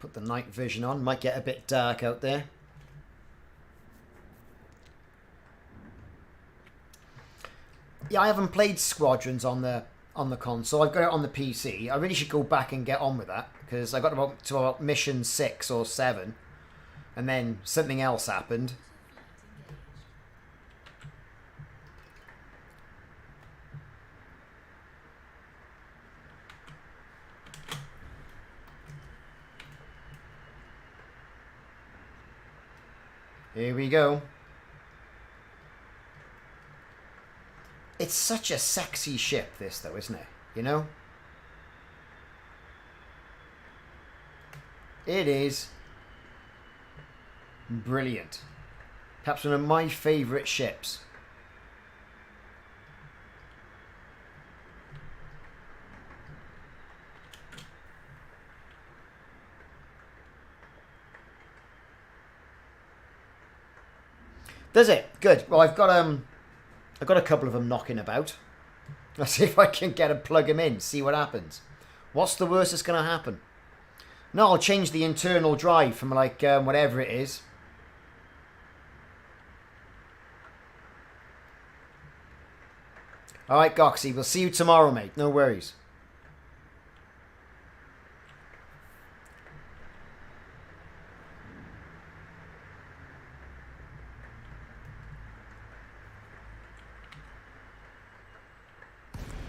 Put the night vision on. Might get a bit dark out there. Yeah, I haven't played Squadrons on the console. I've got it on the PC. I really should go back and get on with that because I got to about mission 6 or 7, and then something else happened. Here we go. It's such a sexy ship, this, though, isn't it? You know? It is brilliant. Perhaps one of my favourite ships. Does it? Good. Well, I've got a couple of them knocking about. Let's see if I can get and plug them in. See what happens. What's the worst that's going to happen? No, I'll change the internal drive from like whatever it is. All right, Goxie. We'll see you tomorrow, mate. No worries.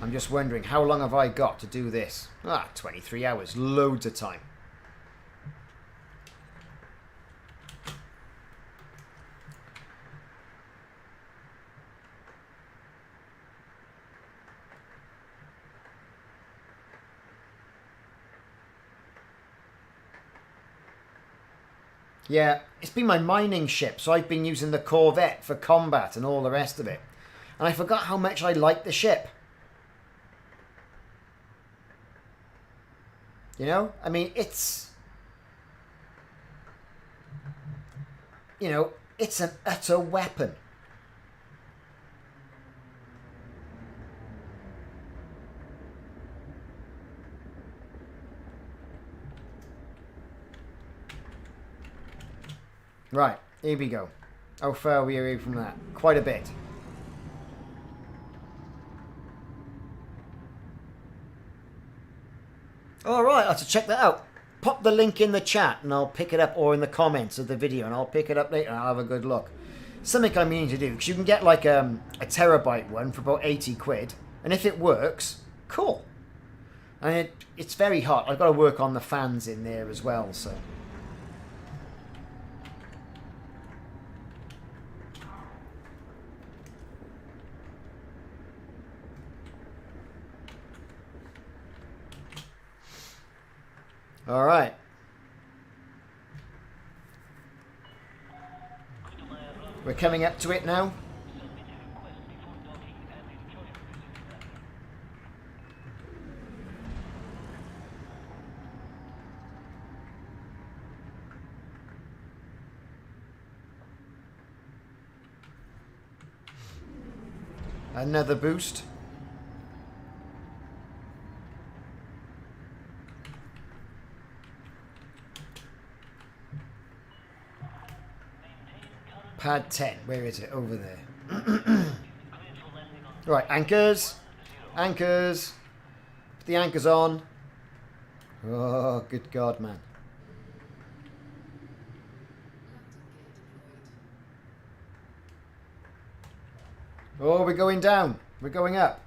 I'm just wondering, how long have I got to do this? 23 hours. Loads of time. Yeah, it's been my mining ship, so I've been using the Corvette for combat and all the rest of it. And I forgot how much I like the ship. You know? I mean, it's... You know, it's an utter weapon. Right, here we go. How far are we away from that? Quite a bit. Alright, I'll have to check that out. Pop the link in the chat and I'll pick it up, or in the comments of the video, and I'll pick it up later and I'll have a good look. Something I'm meaning to do, because you can get like a terabyte one for about 80 quid, and if it works, cool. And it's very hot. I've got to work on the fans in there as well, so... All right. We're coming up to it now. Another boost. Pad 10, where is it? Over there. Right, anchors. Anchors. Put the anchors on. Oh, good God, man. Oh, we're going down. We're going up.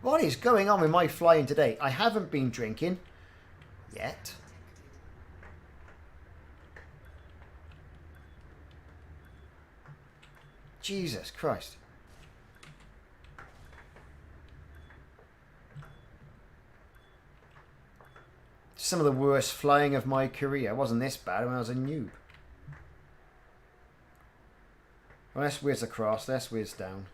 What is going on with my flying today? I haven't been drinking yet. Jesus Christ. Some of the worst flying of my career. It wasn't this bad when I was a noob. Well, let's whiz across. Let's whiz down.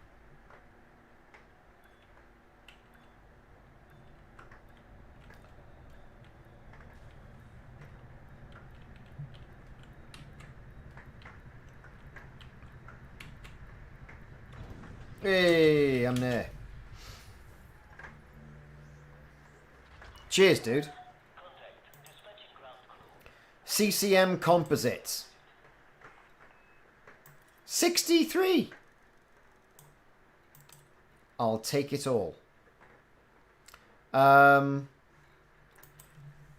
Hey, I'm there. Cheers, dude. CCM Composites. 63. I'll take it all. I'm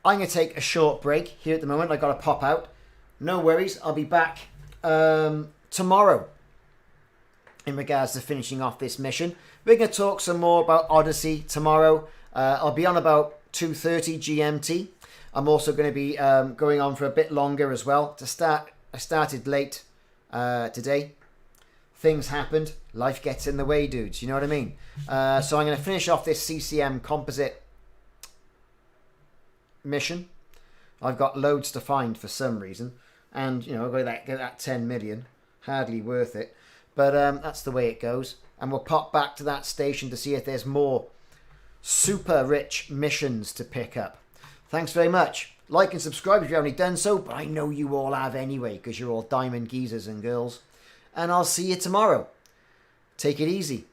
going to take a short break here at the moment. I got to pop out. No worries. I'll be back tomorrow. In regards to finishing off this mission, we're going to talk some more about Odyssey tomorrow. I'll be on about 2:30 GMT. I'm also going to be going on for a bit longer as well. I started late today. Things happened. Life gets in the way, dudes. You know what I mean? So I'm going to finish off this CCM composite mission. I've got loads to find for some reason. And, you know, I've got to get that 10 million. Hardly worth it. But that's the way it goes. And we'll pop back to that station to see if there's more super rich missions to pick up. Thanks very much. Like and subscribe if you haven't done so. But I know you all have anyway, because you're all diamond geezers and girls. And I'll see you tomorrow. Take it easy.